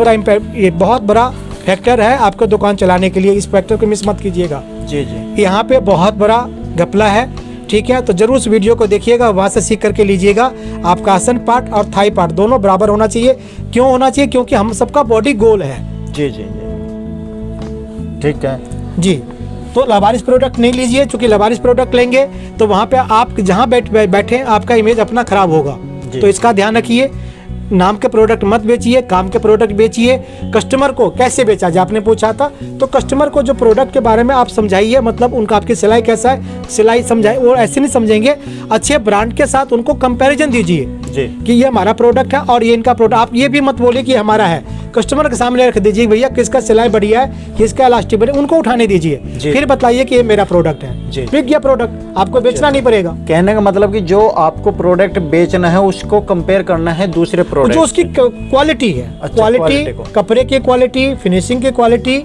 बड़ा फैक्टर है आपको दुकान चलाने के लिए, इस फैक्टर को मिस मत कीजिएगा। जी जी, यहाँ पे बहुत बड़ा घपला है, ठीक है, तो जरूर इस वीडियो को देखिएगा, वहाँ से सीख करके लीजिएगा। आपका आसन पार्ट और थाई पार्ट दोनों बराबर होना चाहिए। क्यों होना चाहिए? क्योंकि हम सबका बॉडी गोल है। जी जी जी, ठीक है जी। तो लावारिस प्रोडक्ट नहीं लीजिए, क्योंकि लावारिस प्रोडक्ट लेंगे तो वहाँ पे आप जहाँ बैठे आपका इमेज अपना खराब होगा, तो इसका ध्यान रखिए। नाम के प्रोडक्ट मत बेचिए, काम के प्रोडक्ट बेचिए। कस्टमर को कैसे बेचा जाए आपने पूछा था, तो कस्टमर को जो प्रोडक्ट के बारे में आप समझाइए, मतलब उनका आपकी सिलाई कैसा है, सिलाई समझाइए। वो ऐसे नहीं समझेंगे, अच्छे ब्रांड के साथ उनको कंपैरिजन दीजिए कि ये हमारा प्रोडक्ट है और ये इनका प्रोडक्ट। आप ये भी मत बोलिए कि हमारा है, कस्टमर के सामने रख दीजिए, भैया किसका सिलाई बढ़िया है, किसका इलास्टिक बढ़िया, उनको उठाने दीजिए, फिर बताइए कि ये मेरा प्रोडक्ट है। बिक गया प्रोडक्ट, आपको बेचना नहीं पड़ेगा। कहने का मतलब कि जो आपको प्रोडक्ट बेचना है उसको कंपेयर करना है दूसरे प्रोडक्ट, जो उसकी क्वालिटी है, क्वालिटी, कपड़े की क्वालिटी, फिनिशिंग की क्वालिटी,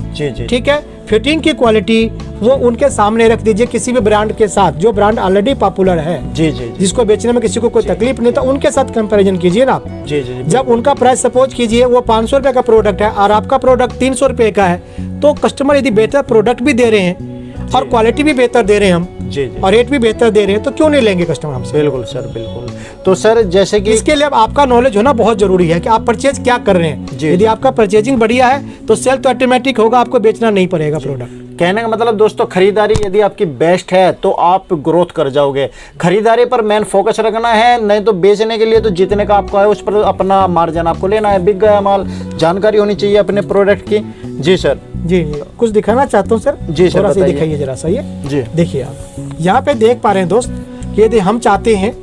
ठीक है, फिटिंग की क्वालिटी वो उनके सामने रख दीजिए, किसी भी ब्रांड के साथ, जो ब्रांड ऑलरेडी पॉपुलर है, जी जी, जिसको बेचने में किसी को कोई तकलीफ नहीं, तो उनके साथ कंपैरिजन कीजिए ना आप। जी जी, जब उनका प्राइस सपोज कीजिए वो 500 रुपए का प्रोडक्ट है और आपका प्रोडक्ट 300 रुपए का है, तो कस्टमर यदि बेहतर प्रोडक्ट भी दे रहे हैं और क्वालिटी भी बेहतर दे रहे हैं हम, जी जी, और रेट भी बेहतर दे रहे हैं, तो क्यों नहीं लेंगे कस्टमर हमसे? बिल्कुल सर, बिल्कुल। तो सर जैसे कि इसके लिए अब आपका नॉलेज होना बहुत जरूरी है कि आप परचेज क्या कर रहे हैं। यदि आपका परचेजिंग बढ़िया है तो सेल तो ऑटोमेटिक होगा, आपको बेचना नहीं पड़ेगा प्रोडक्ट। कहने का मतलब दोस्तों, खरीदारी यदि आपकी बेस्ट है तो आप ग्रोथ कर जाओगे। खरीदारी पर मेन फोकस रखना है, नहीं तो बेचने के लिए तो जितने का आपको है उस पर अपना मार्जिन आपको लेना है। बिक गया माल, जानकारी होनी चाहिए अपने प्रोडक्ट की। जी सर। जी जी, कुछ दिखाना चाहता हूँ सर। जी सर, थोड़ा सा बताइए। दिखाइए जरा सा ये। जी देखिए आप यहाँ पे देख पा रहे हैं दोस्त कि यदि हम चाहते हैं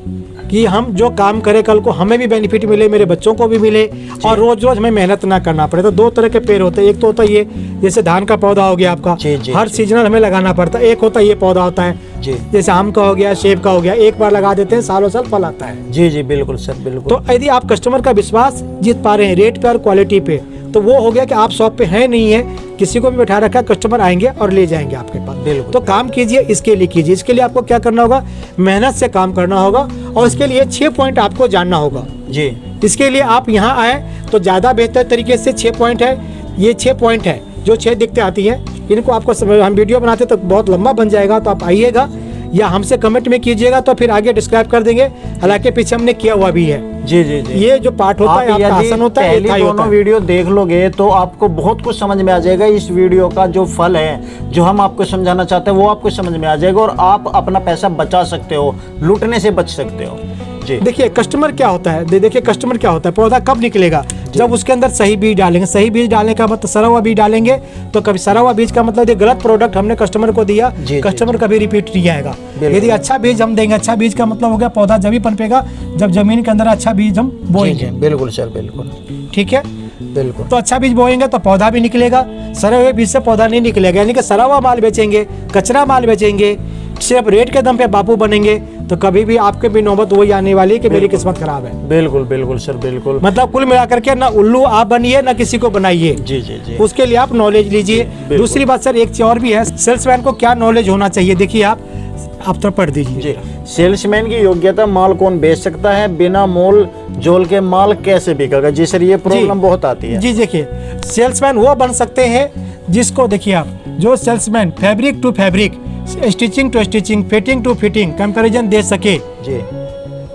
कि हम जो काम करें कल को हमें भी बेनिफिट मिले, मेरे बच्चों को भी मिले, और रोज रोज हमें मेहनत ना करना पड़े, तो दो तरह के पेड़ होते हैं। एक तो होता है ये, जैसे धान का पौधा हो गया आपका, जी, जी, हर जी। सीजनल हमें लगाना पड़ता है। एक होता है ये पौधा होता है, जी जैसे आम का हो गया, सेब का हो गया, एक बार लगा देते हैं, सालों साल फल आता है। जी जी, बिल्कुल सर, बिल्कुल। तो यदि आप कस्टमर का विश्वास जीत पा रहे हैं रेट पे और क्वालिटी पे, तो वो हो गया कि आप शॉप पे है नहीं है, किसी को भी बैठा रखा, कस्टमर आएंगे और ले जाएंगे आपके पास। बिल्कुल। तो काम कीजिए, इसके लिए कीजिए। इसके लिए आपको क्या करना होगा, मेहनत से काम करना होगा, और इसके लिए 6 पॉइंट आपको जानना होगा। जी, इसके लिए आप यहाँ आए तो ज़्यादा बेहतर तरीके से 6 पॉइंट है, ये 6 पॉइंट है जो 6 दिखते आती है, इनको आपको हम वीडियो बनाते तो बहुत लंबा बन जाएगा, तो आप आइएगा या हमसे कमेंट में कीजिएगा तो फिर आगे डिस्क्राइब कर देंगे। हालांकि पीछे हमने किया हुआ भी है। जी जी जी। ये जो पार्ट होता है आप आपका यदि आसन होता है, पहली थाई होता दोनों है। वीडियो देख लोगे तो आपको बहुत कुछ समझ में आ जाएगा। इस वीडियो का जो फल है, जो हम आपको समझाना चाहते हैं, वो आपको समझ में आ जाएगा और आप अपना पैसा बचा सकते हो, लूटने से बच सकते हो। जी, देखिए कस्टमर क्या होता है, देखिए कस्टमर क्या होता है, पौधा कब निकलेगा, जब उसके अंदर सही बीज डालेंगे। सही बीज डालने का मतलब सड़ा हुआ बीज डालेंगे, तो कभी सड़ा हुआ बीज का मतलब ये गलत प्रोडक्ट हमने कस्टमर को दिया, जी, कस्टमर कभी रिपीट नहीं आएगा। बिल्कुल। यदि अच्छा बीज हम देंगे, अच्छा बीज का मतलब हो गया पौधा जब ही पनपेगा जब जमीन के अंदर अच्छा बीज हम जी बोएंगे। जी, बिल्कुल सर, बिल्कुल। ठीक है, बिल्कुल। तो अच्छा बीज बोएंगे तो पौधा भी निकलेगा, सड़े हुए बीज से पौधा नहीं निकलेगा। यानी कि सड़ा हुआ माल बेचेंगे, कचरा माल बेचेंगे, सिर्फ रेट के दम पे बापू बनेंगे, तो कभी भी आपके भी नौबत वही आने वाली है कि मेरी किस्मत खराब है। बिल्कुल बिल्कुल सर, बिल्कुल। मतलब कुल मिलाकर के ना उल्लू आप बनिए ना किसी को बनाइए। जी जी जी, उसके लिए आप नॉलेज लीजिए। दूसरी बात सर, एक चीज और भी है, सेल्समैन को क्या नॉलेज होना चाहिए। देखिए आप तो पढ़ दीजिए। जी। सेल्समैन की योग्यता, माल कौन बेच सकता है, बिना मोल जोल के माल कैसे बिकेगा। जी सर, ये प्रॉब्लम बहुत आती है। जी देखिए, सेल्समैन वो बन सकते हैं जिसको, देखिए आप, जो salesman fabric to fabric, stitching to stitching, fitting to fitting comparison दे सके। जी,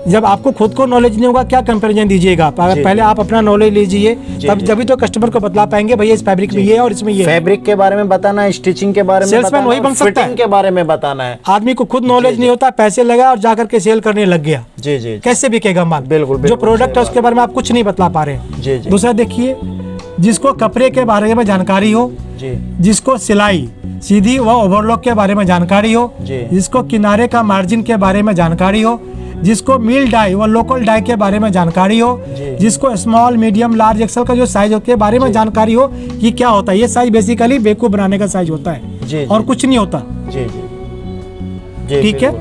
जब आपको खुद को नॉलेज नहीं होगा क्या कंपैरिजन दीजिएगा आप। अगर पहले आप अपना नॉलेज लीजिए, तब जब तो कस्टमर को बतला पाएंगे भैया इस फैब्रिक में ये है और इसमें ये है। फैब्रिक के बारे में बताना है, स्टिचिंग के बारे में सेल्समैन बताना वही है, बन सकता है। फिटिंग के बारे में बताना है। आदमी को खुद नॉलेज नहीं होता, पैसे लगा और जाकर के सेल करने लग गया, जी जी, कैसे बिकेगा माल। बिल्कुल, जो बिल्कुल प्रोडक्ट है सही उसके बारे में आप कुछ नहीं बतला पा रहे हैं। जी जी, दूसरा देखिए, जिसको कपड़े के बारे में जानकारी हो, जी जिसको सिलाई सीधी व ओवरलॉक के बारे में जानकारी हो, जी। जिसको किनारे का मार्जिन के बारे में जानकारी हो, जिसको मिल डाई व लोकल डाई के बारे में जानकारी हो, जी। जिसको स्मॉल मीडियम लार्ज एक्सल का जो साइज के बारे में जानकारी हो कि क्या होता है। ये साइज बेसिकली बेवकूफ बनाने का साइज होता है, जी, और जी। कुछ नहीं होता। जी जी जी, ठीक है,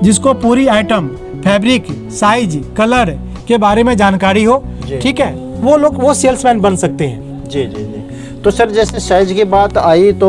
जिसको पूरी आइटम, फैब्रिक, साइज, कलर के बारे में जानकारी हो, जी। ठीक है, वो लोग वो सेल्समैन बन सकते हैं। जी जी जी। तो सर जैसे साइज की बात आई तो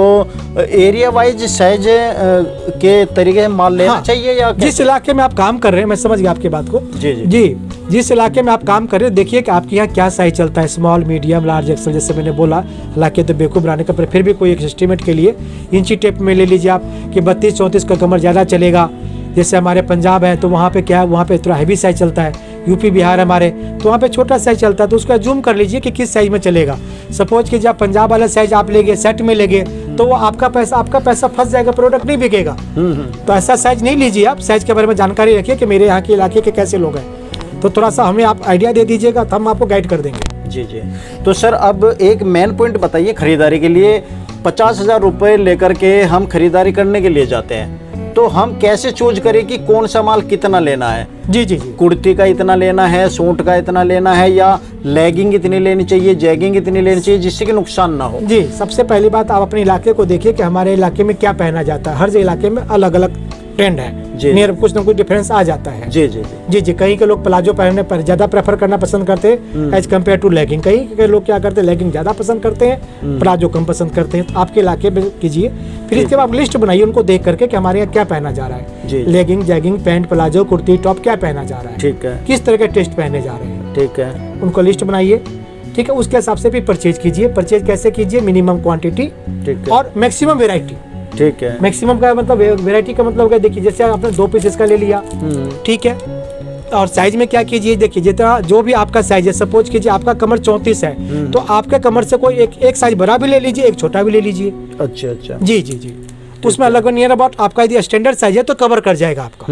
एरिया वाइज साइज के तरीके से माल लेना चाहिए या जिस इलाके में आप काम कर रहे हैं, मैं समझ गया आपकी बात को। जी जी जी, जिस इलाके में आप काम कर रहे हैं, देखिए कि आपके यहाँ क्या साइज चलता है, स्मॉल मीडियम लार्ज एक्सल, जैसे मैंने बोला। हालांकि तो बेवकूफ बनाने का, पर फिर भी कोई एक एस्टीमेट के लिए इंची टेप में ले लीजिए आप कि 32-34 का कमर ज़्यादा चलेगा। जैसे हमारे पंजाब है तो वहाँ पे क्या है, वहाँ पे थोड़ा हैवी साइज चलता है। यूपी बिहार हमारे तो वहाँ पे छोटा साइज चलता है, तो उसका जूम कर लीजिए कि किस साइज में चलेगा। सपोज कि जब पंजाब वाला साइज आप लेंगे, सेट में लेंगे, तो वो आपका पैसा फंस जाएगा, प्रोडक्ट नहीं बिकेगा। तो ऐसा साइज नहीं लीजिए आप। साइज के बारे में जानकारी रखिए कि मेरे यहाँ के इलाके के कैसे लोग हैं, तो थोड़ा सा हमें आप आइडिया दे दीजिएगा तो हम आपको गाइड कर देंगे। जी जी। तो सर अब एक मेन पॉइंट बताइए खरीदारी के लिए। 50,000 रुपये लेकर के हम खरीदारी करने के लिए जाते हैं, तो हम कैसे चूज करें कि कौन सा माल कितना लेना है। जी जी जी, कुर्ती का इतना लेना है, सूट का इतना लेना है, या लेगिंग इतनी लेनी चाहिए, जैगिंग इतनी लेनी चाहिए, जिससे कि नुकसान ना हो। जी, सबसे पहली बात आप अपने इलाके को देखिए कि हमारे इलाके में क्या पहना जाता है। हर इलाके में अलग अलग ट्रेंड है, जी। नियर कुछ ना कुछ डिफरेंस आ जाता है। जी जी जी जी जी, कहीं के लोग प्लाजो पहनने पर ज़्यादा प्रेफर करना पसंद करते हैं एज कम्पेयर टू लेगिंग। कहीं के लोग क्या करते हैं, लेगिंग ज़्यादा पसंद करते हैं, प्लाजो कम पसंद करते हैं। तो आपके इलाके में कीजिए, फिर इसके बाद लिस्ट बनाइए उनको देख करके कि हमारे यहाँ क्या पहना जा रहा जी। है, legging, jegging, pant, palazzo, kurti, top क्या पहना जा रहा है, ठीक है किस तरह के टेस्ट पहने जा रहे हैं, ठीक है उनको लिस्ट बनाइए। ठीक है, उसके हिसाब से भी परचेज कीजिए। परचेज कैसे कीजिए, मिनिमम क्वांटिटी ठीक है और मैक्सिमम वेराइटी। ठीक है मैक्सिमम का मतलब वेराइटी का मतलब क्या, देखिए जैसे आपने 2 पीसेस का ले लिया, ठीक है, और साइज में क्या कीजिए, देखिए जितना जो भी आपका साइज है, सपोज कीजिए आपका कमर 34 है, तो आपके कमर से कोई एक साइज बड़ा भी ले लीजिए, एक छोटा भी ले लीजिए। अच्छा अच्छा जी जी जी, उसमें अलग नियर अबाउट आपका यदि स्टैंडर्ड साइज है तो कवर कर जाएगा आपका।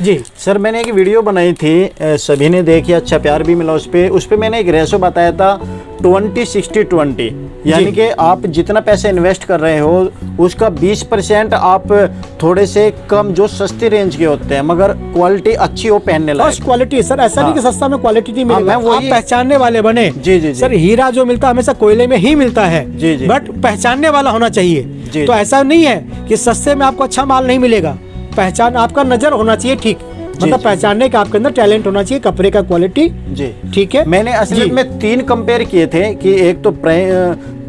जी सर, मैंने एक वीडियो बनाई थी, सभी ने देखी, अच्छा प्यार भी मिला उस पे मैंने एक रेशो बताया था 20-60-20, यानी कि आप जितना पैसे इन्वेस्ट कर रहे हो उसका 20% आप थोड़े से कम जो सस्ती रेंज के होते हैं मगर क्वालिटी अच्छी हो, पहनने लायक। फर्स्ट क्वालिटी सर, ऐसा नहीं कि सस्ता में क्वालिटी नहीं हाँ, मिलेगा, मैं वही- आप पहचानने वाले बने। जी जी जी सर हीरा जो मिलता है हमेशा कोयले में ही मिलता है, जी जी बट पहचानने वाला होना चाहिए। जी तो ऐसा नहीं है कि सस्ते में आपको अच्छा माल नहीं मिलेगा, पहचान आपका नजर होना चाहिए ठीक, मतलब जी। पहचानने का आपके अंदर टैलेंट होना चाहिए, कपड़े का क्वालिटी। जी ठीक है, मैंने असलियत जी। में 3 कंपेयर किए थे कि एक तो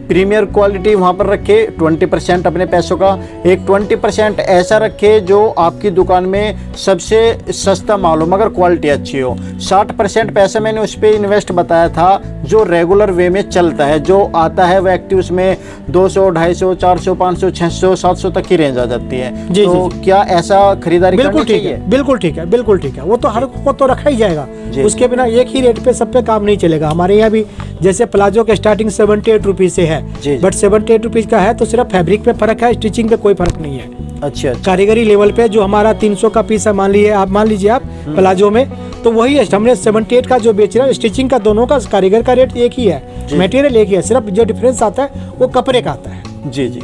प्रीमियर क्वालिटी वहाँ पर रखे 20% अपने पैसों का, एक 20% ऐसा रखे जो आपकी दुकान में सबसे सस्ता माल हो मगर क्वालिटी अच्छी हो। 60% पैसा मैंने उस पर इन्वेस्ट बताया था जो रेगुलर वे में चलता है, जो आता है व्यक्ति उसमें 200, 250, 400, 500, 600, 700 तक की रेंज आ जाती है। जी, तो जी, क्या ऐसा खरीदारी बिल्कुल करनी ठीक चाहिए? है, बिल्कुल ठीक है, बिल्कुल ठीक है, वो तो हर को तो रखा ही जाएगा, जी। उसके बिना एक ही रेट पे सब पे काम नहीं चलेगा। हमारे यहाँ भी जैसे प्लाजो के स्टार्टिंग 78 रुपीज से है, जी। बट 78 रुपीज का है तो सिर्फ फैब्रिक पे फर्क है, स्टिचिंग पे कोई फर्क नहीं है। अच्छा कारीगरी लेवल पे जो हमारा 300 का पीस है, मान लीजिए आप प्लाजो में, तो वही है हमने 78 का जो बेच रहा है, स्टिचिंग का दोनों का कारीगर का रेट एक ही है, मटेरियल एक ही है, सिर्फ जो डिफरेंस आता है वो कपड़े का आता है। जी जी।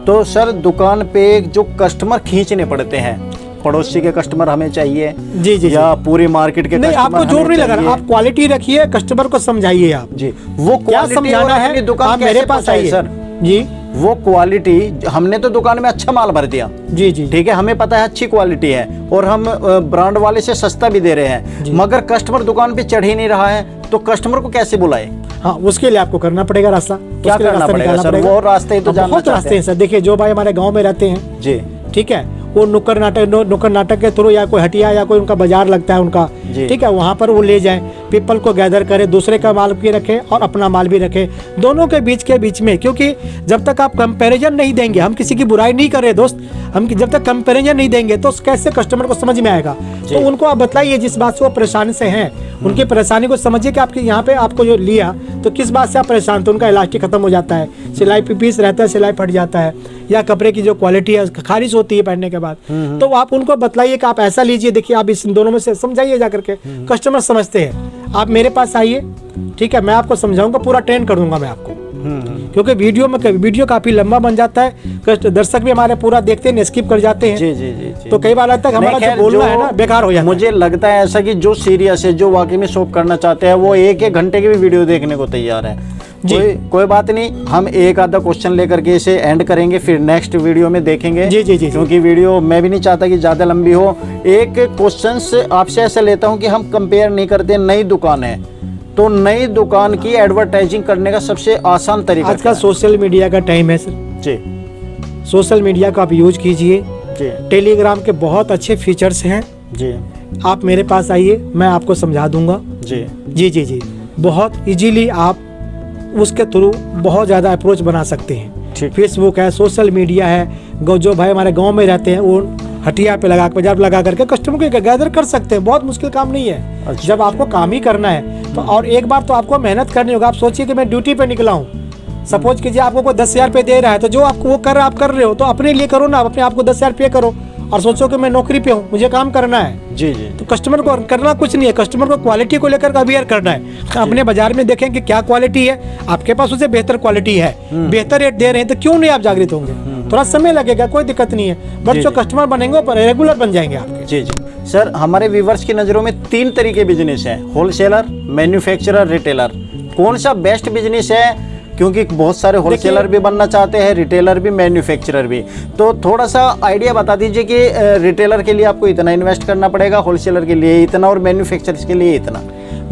तो सर दुकान पे जो कस्टमर खींचने पड़ते हैं, पड़ोसी के कस्टमर हमें चाहिए जी जी या पूरी मार्केट के नहीं, कस्टमर आपको जोर हमें नहीं लगा, चाहिए? आप क्वालिटी रखिए, कस्टमर को समझाइए आप जी, वो क्या क्वालिटी समझाना और है, अपनी दुकान आप कैसे मेरे पास पहुंचाए आइए सर। जी वो क्वालिटी हमने तो दुकान में अच्छा माल भर दिया, जी जी ठीक है, हमें पता है अच्छी क्वालिटी है और हम ब्रांड वाले से सस्ता भी दे रहे हैं, मगर कस्टमर दुकान पे चढ़ ही नहीं रहा है, तो कस्टमर को कैसे बुलाए? हाँ, उसके लिए आपको करना पड़ेगा रास्ता। क्या उसके लिए करना रास्ता पड़ेगा निकालना सर? वो रास्ते ही तो जानना बहुत चाहते रास्ते हैं सर। देखिए जो भाई हमारे गांव में रहते हैं, जी ठीक है, वो नुक्कड़ नाटक के थ्रू या कोई हटिया या कोई उनका बाजार लगता है उनका, जी। ठीक है, वहाँ पर वो ले जाएं, पीपल को गैदर करें, दूसरे का माल भी रखें और अपना माल भी रखें, दोनों के बीच में, क्योंकि जब तक आप कंपैरिजन नहीं देंगे, हम किसी की बुराई नहीं कर रहे दोस्त, हम जब तक कंपैरिजन नहीं देंगे तो कैसे कस्टमर को समझ में आएगा? तो उनको आप बताइए जिस बात से वो परेशानी से हैं, उनकी परेशानी को समझिए कि आपके यहाँ पे आपको जो लिया तो किस बात से आप परेशान थे, उनका इलास्टिक खत्म हो जाता है, सिलाई पे पीस रहता है, सिलाई फट जाता है, या कपड़े की जो क्वालिटी है खारिश होती है पहनने के बाद, तो आप उनको बतलाइए कि आप ऐसा लीजिए, देखिए आप इस दोनों में से समझाइए जा करके, कस्टमर समझते हैं। आप मेरे पास आइए, ठीक है, मैं आपको समझाऊंगा, पूरा ट्रेन कर दूंगा मैं आपको, क्योंकि वीडियो काफी लंबा बन जाता है, दर्शक भी हमारे पूरा देखते हैं, स्किप कर जाते हैं, जी जी जी जी। तो कई बार तक हमारा जो बोलना है ना बेकार हो जाता है। मुझे लगता है ऐसा कि जो सीरियस है, जो वाकई में शॉप करना चाहते हैं, वो 1-1 घंटे की भी वीडियो देखने को तैयार है। कोई बात नहीं, हम एक आधा क्वेश्चन लेकर के इसे एंड करेंगे, फिर नेक्स्ट वीडियो में देखेंगे। जी जी जी, क्योंकि वीडियो मैं भी नहीं चाहता कि ज्यादा लंबी हो। एक क्वेश्चन आपसे ऐसा लेता हूँ कि हम कंपेयर नहीं करते, नई दुकान है तो नई दुकान की एडवर्टाइजिंग करने का सबसे आसान तरीका आज का सोशल मीडिया का टाइम है सर जी। सोशल मीडिया का आप यूज कीजिए, जी टेलीग्राम के बहुत अच्छे फीचर्स हैं, जी आप मेरे पास आइए, मैं आपको समझा दूंगा। जी जी जी जी, बहुत इजीली आप उसके थ्रू बहुत ज़्यादा अप्रोच बना सकते हैं। ठीक। फेसबुक है, सोशल मीडिया है, जो भाई हमारे गांव में रहते हैं वो हटिया पे लगा बाजार पे लगा करके कस्टमर को गैदर कर सकते हैं, बहुत मुश्किल काम नहीं है। अच्छा, जब आपको काम ही करना है तो, और एक बार तो आपको मेहनत करनी होगा। आप सोचिए कि मैं ड्यूटी पे निकला हूँ, सपोज कीजिए आपको कोई 10,000 रुपये दे रहा है, तो जो आपको वो आप कर रहे हो तो अपने लिए करो ना, अपने आप को 10,000 रुपये करो और सोचो कि मैं नौकरी पे हूँ, मुझे काम करना है। जी जी तो कस्टमर को करना कुछ नहीं है, कस्टमर को क्वालिटी को लेकर अवेयर करना है। अपने बाजार में देखें कि क्या क्वालिटी है, आपके पास उसे बेहतर क्वालिटी है, बेहतर रेट दे रहे हैं, तो क्यों नहीं आप जागृत होंगे? थोड़ा समय लगेगा, कोई दिक्कत नहीं है, बट जो कस्टमर बनेंगे वो रेगुलर बन जाएंगे आपके। जी जी। सर हमारे व्यूवर्स की नज़रों में 3 तरीके बिजनेस है, होलसेलर, मैन्युफैक्चरर, रिटेलर। कौन सा बेस्ट बिजनेस है क्योंकि बहुत सारे होलसेलर भी बनना चाहते हैं, रिटेलर भी, मैन्युफैक्चरर भी। तो थोड़ा सा आइडिया बता दीजिए कि रिटेलर के लिए आपको इतना इन्वेस्ट करना पड़ेगा, होलसेलर के लिए इतना और मैन्युफैक्चरर्स के लिए इतना।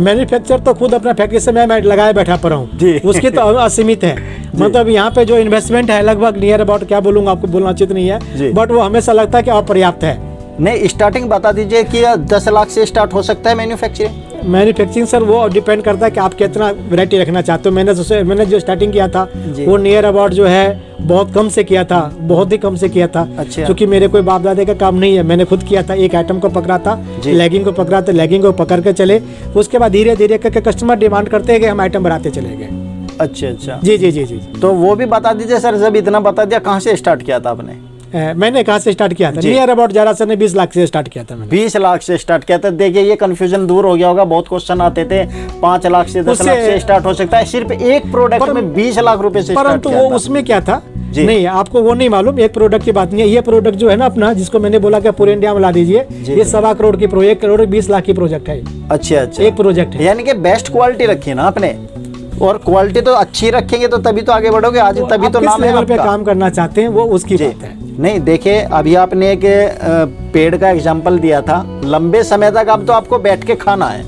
मैन्युफैक्चर तो खुद अपना फैक्ट्री से मैं लगाए बैठा पर हूँ, उसकी तो असीमित है। मतलब यहाँ पे जो इन्वेस्टमेंट है लगभग नियर अबाउट, क्या बोलूँगा आपको, बोलना उचित नहीं है, बट वो हमेशा लगता है कि अपर्याप्त है। नहीं, स्टार्टिंग बता दीजिए कि 10 लाख से स्टार्ट हो सकता है मैन्युफैक्चरिंग सर वो डिपेंड करता है कि आप कितना वैरायटी रखना चाहते हो। मैंने जो स्टार्टिंग किया था वो नियर अबाउट जो है बहुत कम से किया था, बहुत ही कम से किया था। अच्छा। क्योंकि मेरे कोई बाप दादे का काम नहीं है, मैंने खुद किया था। एक आइटम को पकड़ा था, लेगिंग को पकड़ा था, लेगिंग को पकड़ के चले, उसके बाद धीरे धीरे करके कस्टमर डिमांड करते गए, हम आइटम बढ़ाते चले गए। अच्छा अच्छा, जी जी जी जी। तो वो भी बता दीजिए सर, जब इतना बता दिया, कहाँ से स्टार्ट किया था आपने? मैंने कहाँ से स्टार्ट किया था? नियर अबाउट जरा सर ने 20 लाख से स्टार्ट किया था मैंने। 20 लाख से स्टार्ट किया था। देखिए ये कंफ्यूजन दूर हो गया होगा, बहुत क्वेश्चन आते थे 5 लाख से 10 लाख से स्टार्ट हो सकता है, सिर्फ एक प्रोडक्ट में 20 लाख रुपए से स्टार्ट परंतु किया वो था। उसमें क्या था नहीं, आपको वो नहीं मालूम। एक प्रोडक्ट की बात नहीं है, ये प्रोडक्ट जो है ना अपना, जिसको मैंने बोला कि पूरे इंडिया में ला दीजिए, ये 1.25 करोड़ की 1 करोड़ 20 लाख की प्रोजेक्ट है। अच्छा अच्छा, एक प्रोजेक्ट है, यानी कि बेस्ट क्वालिटी रखी है ना आपने, और क्वालिटी तो अच्छी रखेंगे तो तभी तो आगे बढ़ोगे। आज तभी तो नाम है लेवल पे काम करना चाहते हैं वो उसकी बात है। नहीं देखिए, अभी आपने एक पेड़ का एग्जांपल दिया था, लंबे समय तक अब तो आपको बैठ के खाना है,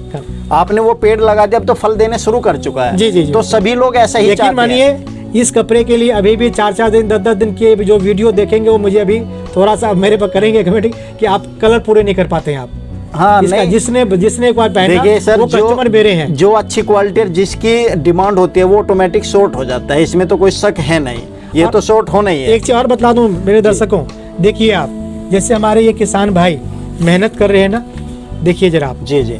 आपने वो पेड़ लगा दिया, अब तो फल देने शुरू कर चुका है। जी जी जी। तो सभी लोग ऐसा ही चाहते हैं। मानिए इस कपड़े के लिए अभी भी 4-4 दिन 10-10 दिन के जो वीडियो देखेंगे वो मुझे अभी थोड़ा सा मेरे पर करेंगे कमेंट कि आप कलर पूरे नहीं कर पाते हैं आप। हाँ नहीं, जिसने एक बार पहना, देखिए सर, वो कस्टमर मेरे हैं। जो अच्छी क्वालिटी जिसकी डिमांड होती है वो ऑटोमेटिक शॉर्ट हो जाता है, इसमें तो कोई शक है नहीं, ये तो शॉर्ट होना ही है। एक चीज और बता दूं मेरे दर्शकों, देखिए आप, जैसे हमारे ये किसान भाई मेहनत कर रहे हैं ना, देखिए जरा आप। जी जी,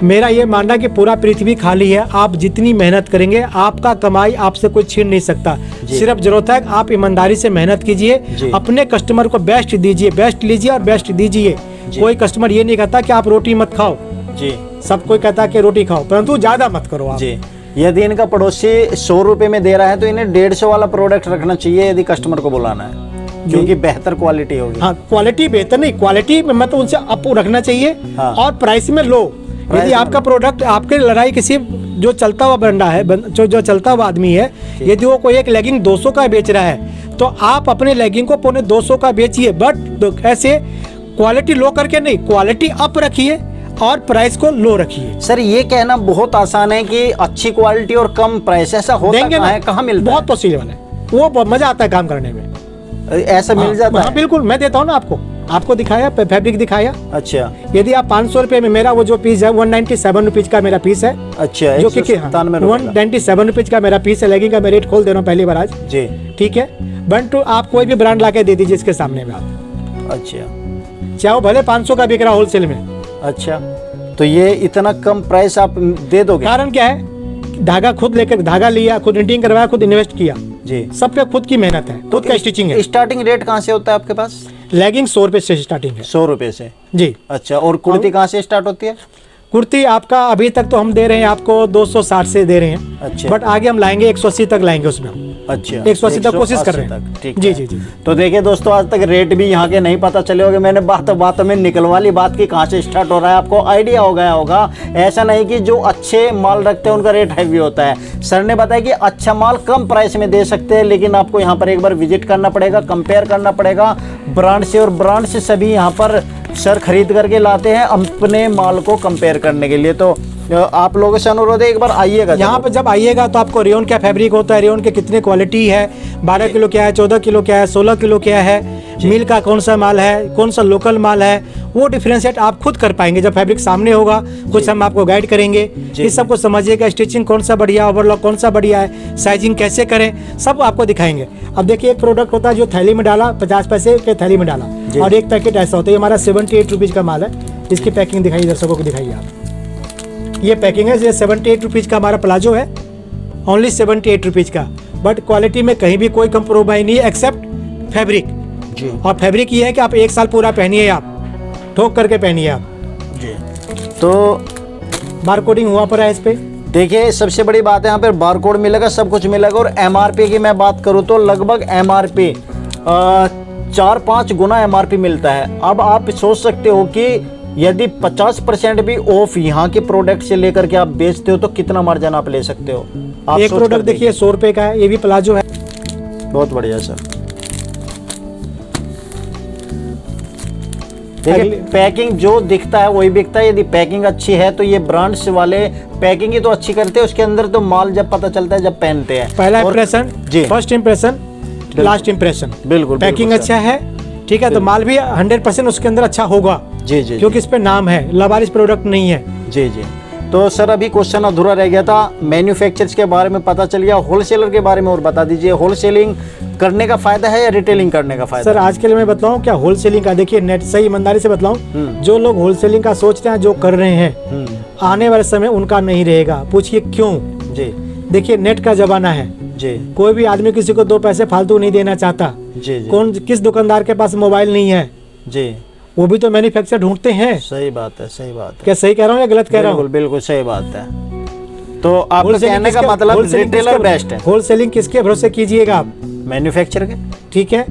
मेरा ये मानना कि पूरा पृथ्वी खाली है, आप जितनी मेहनत करेंगे आपका कमाई आपसे कोई छीन नहीं सकता। सिर्फ जरूरत है आप ईमानदारी से मेहनत कीजिए, अपने कस्टमर को बेस्ट दीजिए, बेस्ट लीजिए और बेस्ट दीजिए। कोई कस्टमर ये नहीं कहता कि आप रोटी मत खाओ, जी, सब कोई कहता है कि रोटी खाओ, परंतु ज्यादा मत करो आप। जी, यदि इनका पड़ोसी 100 रुपए में दे रहा है तो इन्हें 150 वाला प्रोडक्ट रखना चाहिए यदि कस्टमर को बुलाना है, क्योंकि बेहतर क्वालिटी होगी। हाँ, क्वालिटी बेहतर नहीं, क्वालिटी में मतलब उनसे अप रखना चाहिए। हाँ। और प्राइस में लो। यदि आपका प्रोडक्ट, आपके लड़ाई किसी जो चलता हुआ बंदा है, जो चलता हुआ आदमी है, यदि वो कोई एक लेगिंग 200 का बेच रहा है तो आप अपने लेगिंग को 250 का बेचिए, बट ऐसे क्वालिटी लो करके नहीं, क्वालिटी अप रखिए और प्राइस को लो रखिए। सर ये कहना बहुत आसान है कि अच्छी क्वालिटी और कम प्राइस, ऐसा होता है? कहाँ मिलता है? बहुत पॉसिबल है, वो मजा आता है काम करने में, ऐसा मिल जाता है। हाँ बिल्कुल, मैं देता हूँ ना आपको दिखाया, फैब्रिक दिखाया। अच्छा, यदि आप 500 रुपए में, मेरा वो जो पीस है 197 रुपीज का मेरा पीस है। अच्छा, जो कि 197 रुपीज का मेरा पीस है। लेगिंग का मैं रेट खोल दे रहा हूँ पहली बार आज जी, ठीक है। बट आप कोई भी ब्रांड ला के दे दीजिए इसके सामने में आप। अच्छा, चाहे वो भले 500 का बिक रहा होलसेल में। अच्छा, तो ये इतना कम प्राइस आप दे दोगे? कारण क्या है, धागा खुद लेकर, धागा लिया, खुद प्रिंटिंग करवाया, खुद इन्वेस्ट किया जी, सब पे खुद की मेहनत है, खुद का स्टिचिंग है। स्टार्टिंग रेट कहाँ से होता है आपके पास? लेगिंग 100 रुपए से स्टार्टिंग है। 100 रुपए से जी। अच्छा, और कुर्ती कहाँ से स्टार्ट होती है? कुर्ती आपका अभी तक तो हम दे रहे हैं आपको 260 से दे रहे हैं। अच्छा, बट आगे हम लाएंगे 180 तक लाएंगे उसमें हम। अच्छा, 180 तक कोशिश कर रहे हैं। ठीक, जी जी जी। तो देखिए दोस्तों, आज तक रेट भी यहाँ के नहीं पता चले होंगे, मैंने बातों में निकलवा ली बात की कहाँ से स्टार्ट हो रहा है, आपको आइडिया हो गया होगा। ऐसा नहीं कि जो अच्छे माल रखते हैं उनका रेट हैवी होता है। सर ने बताया कि अच्छा माल कम प्राइस में दे सकते हैं, लेकिन आपको यहाँ पर एक बार विजिट करना पड़ेगा, कंपेयर करना पड़ेगा ब्रांड से, और ब्रांड से सभी यहाँ पर सर खरीद करके लाते हैं अपने माल को कंपेयर करने के लिए। तो आप लोगों से अनुरोध है एक बार आइएगा यहाँ पर। जब आइएगा तो आपको रेयन क्या फैब्रिक होता है, रेयन के कितने क्वालिटी है, 12 किलो क्या है, 14 किलो क्या है, 16 किलो क्या है, मिल का कौन सा माल है, कौन सा लोकल माल है, वो डिफरेंशिएट आप खुद कर पाएंगे जब फैब्रिक सामने होगा। कुछ हम आपको गाइड करेंगे, इस सब को समझिएगा, स्टिचिंग कौन सा बढ़िया, ओवरलॉक कौन सा बढ़िया है, साइजिंग कैसे करें, सब आपको दिखाएंगे। अब देखिए, एक प्रोडक्ट होता है जो थैली में डाला, 50 पैसे के थैली में डाला, और एक पैकेट ऐसा होता है। हमारा 78 रुपीज़ का माल है। इसकी पैकिंग दिखाइए दर्शकों को, दिखाइए आप। ये पैकिंग है, ये 78 रुपीज़ का हमारा प्लाजो है, ओनली 78 रुपीज़ का। बट क्वालिटी में कहीं भी कोई कम्प्रोमाइज नहीं है एक्सेप्ट फैब्रिक जी। और फैब्रिक ये है कि आप 1 साल पूरा पहनिए, आप ठोक करके पहनिए आप जी। तो बारकोडिंग हुआ पर है इस पे। देखिए, सबसे बड़ी बात है यहाँ पर बारकोड मिलेगा, सब कुछ मिलेगा। और MRP की मैं बात करूँ तो लगभग MRP 4-5 गुना MRP मिलता है। अब आप सोच सकते हो कि यदि 50% भी ऑफ यहाँ के प्रोडक्ट से लेकर के आप बेचते हो तो कितना मार्जिन आप ले सकते हो। आप एक सोच प्रोडक्ट कर देखिए 100 रुपए का है, ये भी प्लाजो है। बहुत बढ़िया सर। देखिए पैकिंग जो दिखता है वही बिकता है। यदि पैकिंग अच्छी है तो ये ब्रांड्स वाले पैकिंग ही तो अच्छी करते हैं, उसके अंदर तो माल जब पता चलता है जब पहनते हैं। पहला इंप्रेशन, जी, फर्स्ट इंप्रेशन, लास्ट इंप्रेशन। बिल्कुल पैकिंग अच्छा है, ठीक है, तो माल भी 100% उसके अंदर अच्छा होगा। जी जी, क्योंकि इस पे नाम है, लवारिस प्रोडक्ट नहीं है। जी जी। तो सर अभी क्वेश्चन अधूरा रह गया था, मैन्युफैक्चरर्स के बारे में पता चल गया, होलसेलर के बारे में और बता दीजिए। होलसेलिंग करने का फायदा है या रिटेलिंग करने का फायदा? सर आज के लिए मैं बताऊं क्या होलसेलिंग का, देखिए नेट सही ईमानदारी से बताऊं, जो लोग होलसेलिंग का सोचते हैं, जो कर रहे हैं, आने वाले समय उनका नहीं रहेगा। पूछिए क्यों? जी, देखिए नेट का जमाना है जी, कोई भी आदमी किसी को 2 पैसे फालतू नहीं देना चाहता। जी जी, कौन किस दुकानदार के पास मोबाइल नहीं है? जी, वो भी तो मैन्युफैक्चर ढूंढते हैं। सही बात है, सही बात है। क्या सही कह रहा हूँ या गलत कह रहा हूँ? बिल्कुल बिल्कुल सही बात है। तो आपका कहने का मतलब रिटेलर बेस्ट है। होलसेलिंग किसके भरोसे कीजिएगा आप? मैन्युफैक्चर के। ठीक है,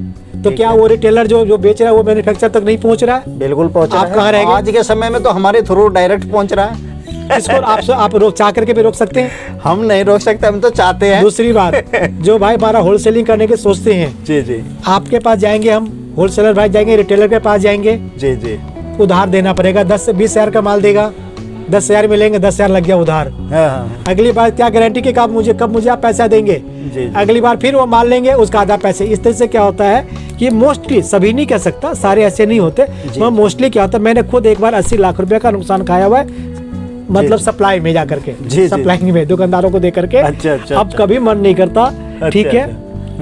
तो क्या वो रिटेलर जो बेच रहा है वो मैन्युफैक्चर तक नहीं पहुंच रहा है? बिल्कुल पहुंच रहा है। आप कहाँ रह गए? आज के समय में तो हमारे थ्रू डायरेक्ट पहुंच रहा है। इसको आप रोक चाह करके भी रोक सकते हैं? हम नहीं रोक सकते, हम तो चाहते हैं। दूसरी बात, जो भाई हमारा होलसेलिंग करने के सोचते हैं, जी जी, आपके पास जाएंगे, हम होलसेलर भाई जाएंगे, रिटेलर के पास जाएंगे, जी जी, उधार देना पड़ेगा। 10 से 20 हजार का माल देगा, 10,000 मिलेंगे, 10,000 लग गया उधार। हाँ, अगली बार क्या गारंटी कि कब मुझे आप पैसा देंगे? जी, अगली बार फिर वो माल लेंगे, उसका आधा पैसे। इस तरह से क्या होता है कि मोस्टली, सभी नहीं कह सकता, सारे ऐसे नहीं होते, मोस्टली क्या होता है, मैंने खुद एक बार 80 लाख रुपए का नुकसान खाया हुआ है, मतलब सप्लाई में जा करके, सप्लाइंग में दुकानदारों को दे करके। अब कभी मन नहीं करता, ठीक है,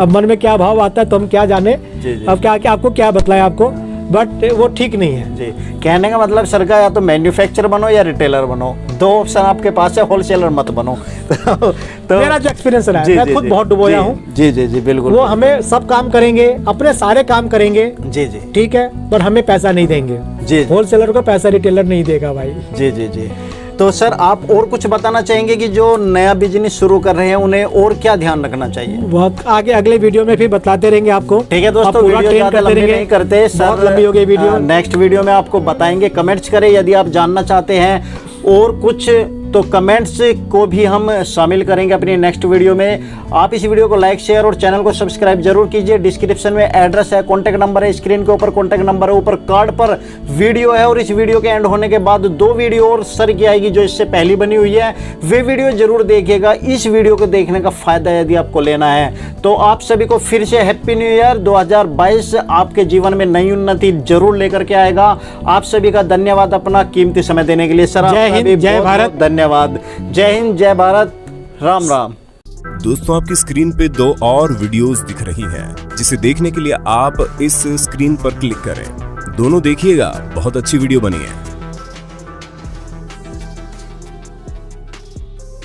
अब मन में क्या भाव आता है तो हम क्या जाने। अब क्या आपको क्या बताएं आपको, बट वो ठीक नहीं है। जी, कहने का मतलब सर का या तो मैन्युफैक्चरर बनो या रिटेलर बनो, 2 ऑप्शन आपके पास है, होलसेलर मत बनो। तो मेरा जो एक्सपीरियंस रहा है, मैं खुद बहुत डुबोया हूँ। जी जी जी, बिल्कुल। वो हमें सब काम करेंगे, अपने सारे काम करेंगे, जी जी, ठीक है, पर हमें पैसा नहीं देंगे। जी, होलसेलर को पैसा रिटेलर नहीं देगा भाई। जी जी जी। तो सर आप और कुछ बताना चाहेंगे कि जो नया बिजनेस शुरू कर रहे हैं उन्हें और क्या ध्यान रखना चाहिए? बहुत आगे अगले वीडियो में फिर बताते रहेंगे आपको। ठीक है दोस्तों, वीडियो ज़्यादा लंबी नहीं करते, बहुत लंबी हो गई वीडियो। नेक्स्ट वीडियो में आपको बताएंगे। कमेंट्स करें यदि आप जानना चाहते हैं और कुछ, तो कमेंट्स को भी हम शामिल करेंगे अपनी नेक्स्ट वीडियो में। आप इस वीडियो को लाइक, शेयर और चैनल को सब्सक्राइब जरूर कीजिए। डिस्क्रिप्शन में एड्रेस है, कॉन्टैक्ट नंबर है, स्क्रीन के ऊपर कॉन्टैक्ट नंबर है, ऊपर कार्ड पर वीडियो है, और इस वीडियो के एंड होने के बाद 2 वीडियो और सर की आएगी जो इससे पहली बनी हुई है, वे वीडियो जरूर देखिएगा। इस वीडियो को देखने का फायदा यदि आपको लेना है तो आप सभी को फिर से हैप्पी न्यू ईयर। 2022 आपके जीवन में नई उन्नति जरूर लेकर के आएगा। आप सभी का धन्यवाद अपना कीमती समय देने के लिए। सर जय हिंद, जय भारत, धन्यवाद। जय हिंद, जय भारत, राम राम। दोस्तों आपकी स्क्रीन पे 2 और वीडियोस दिख रही हैं, जिसे देखने के लिए आप इस स्क्रीन पर क्लिक करें। दोनों देखिएगा, बहुत अच्छी वीडियो बनी है।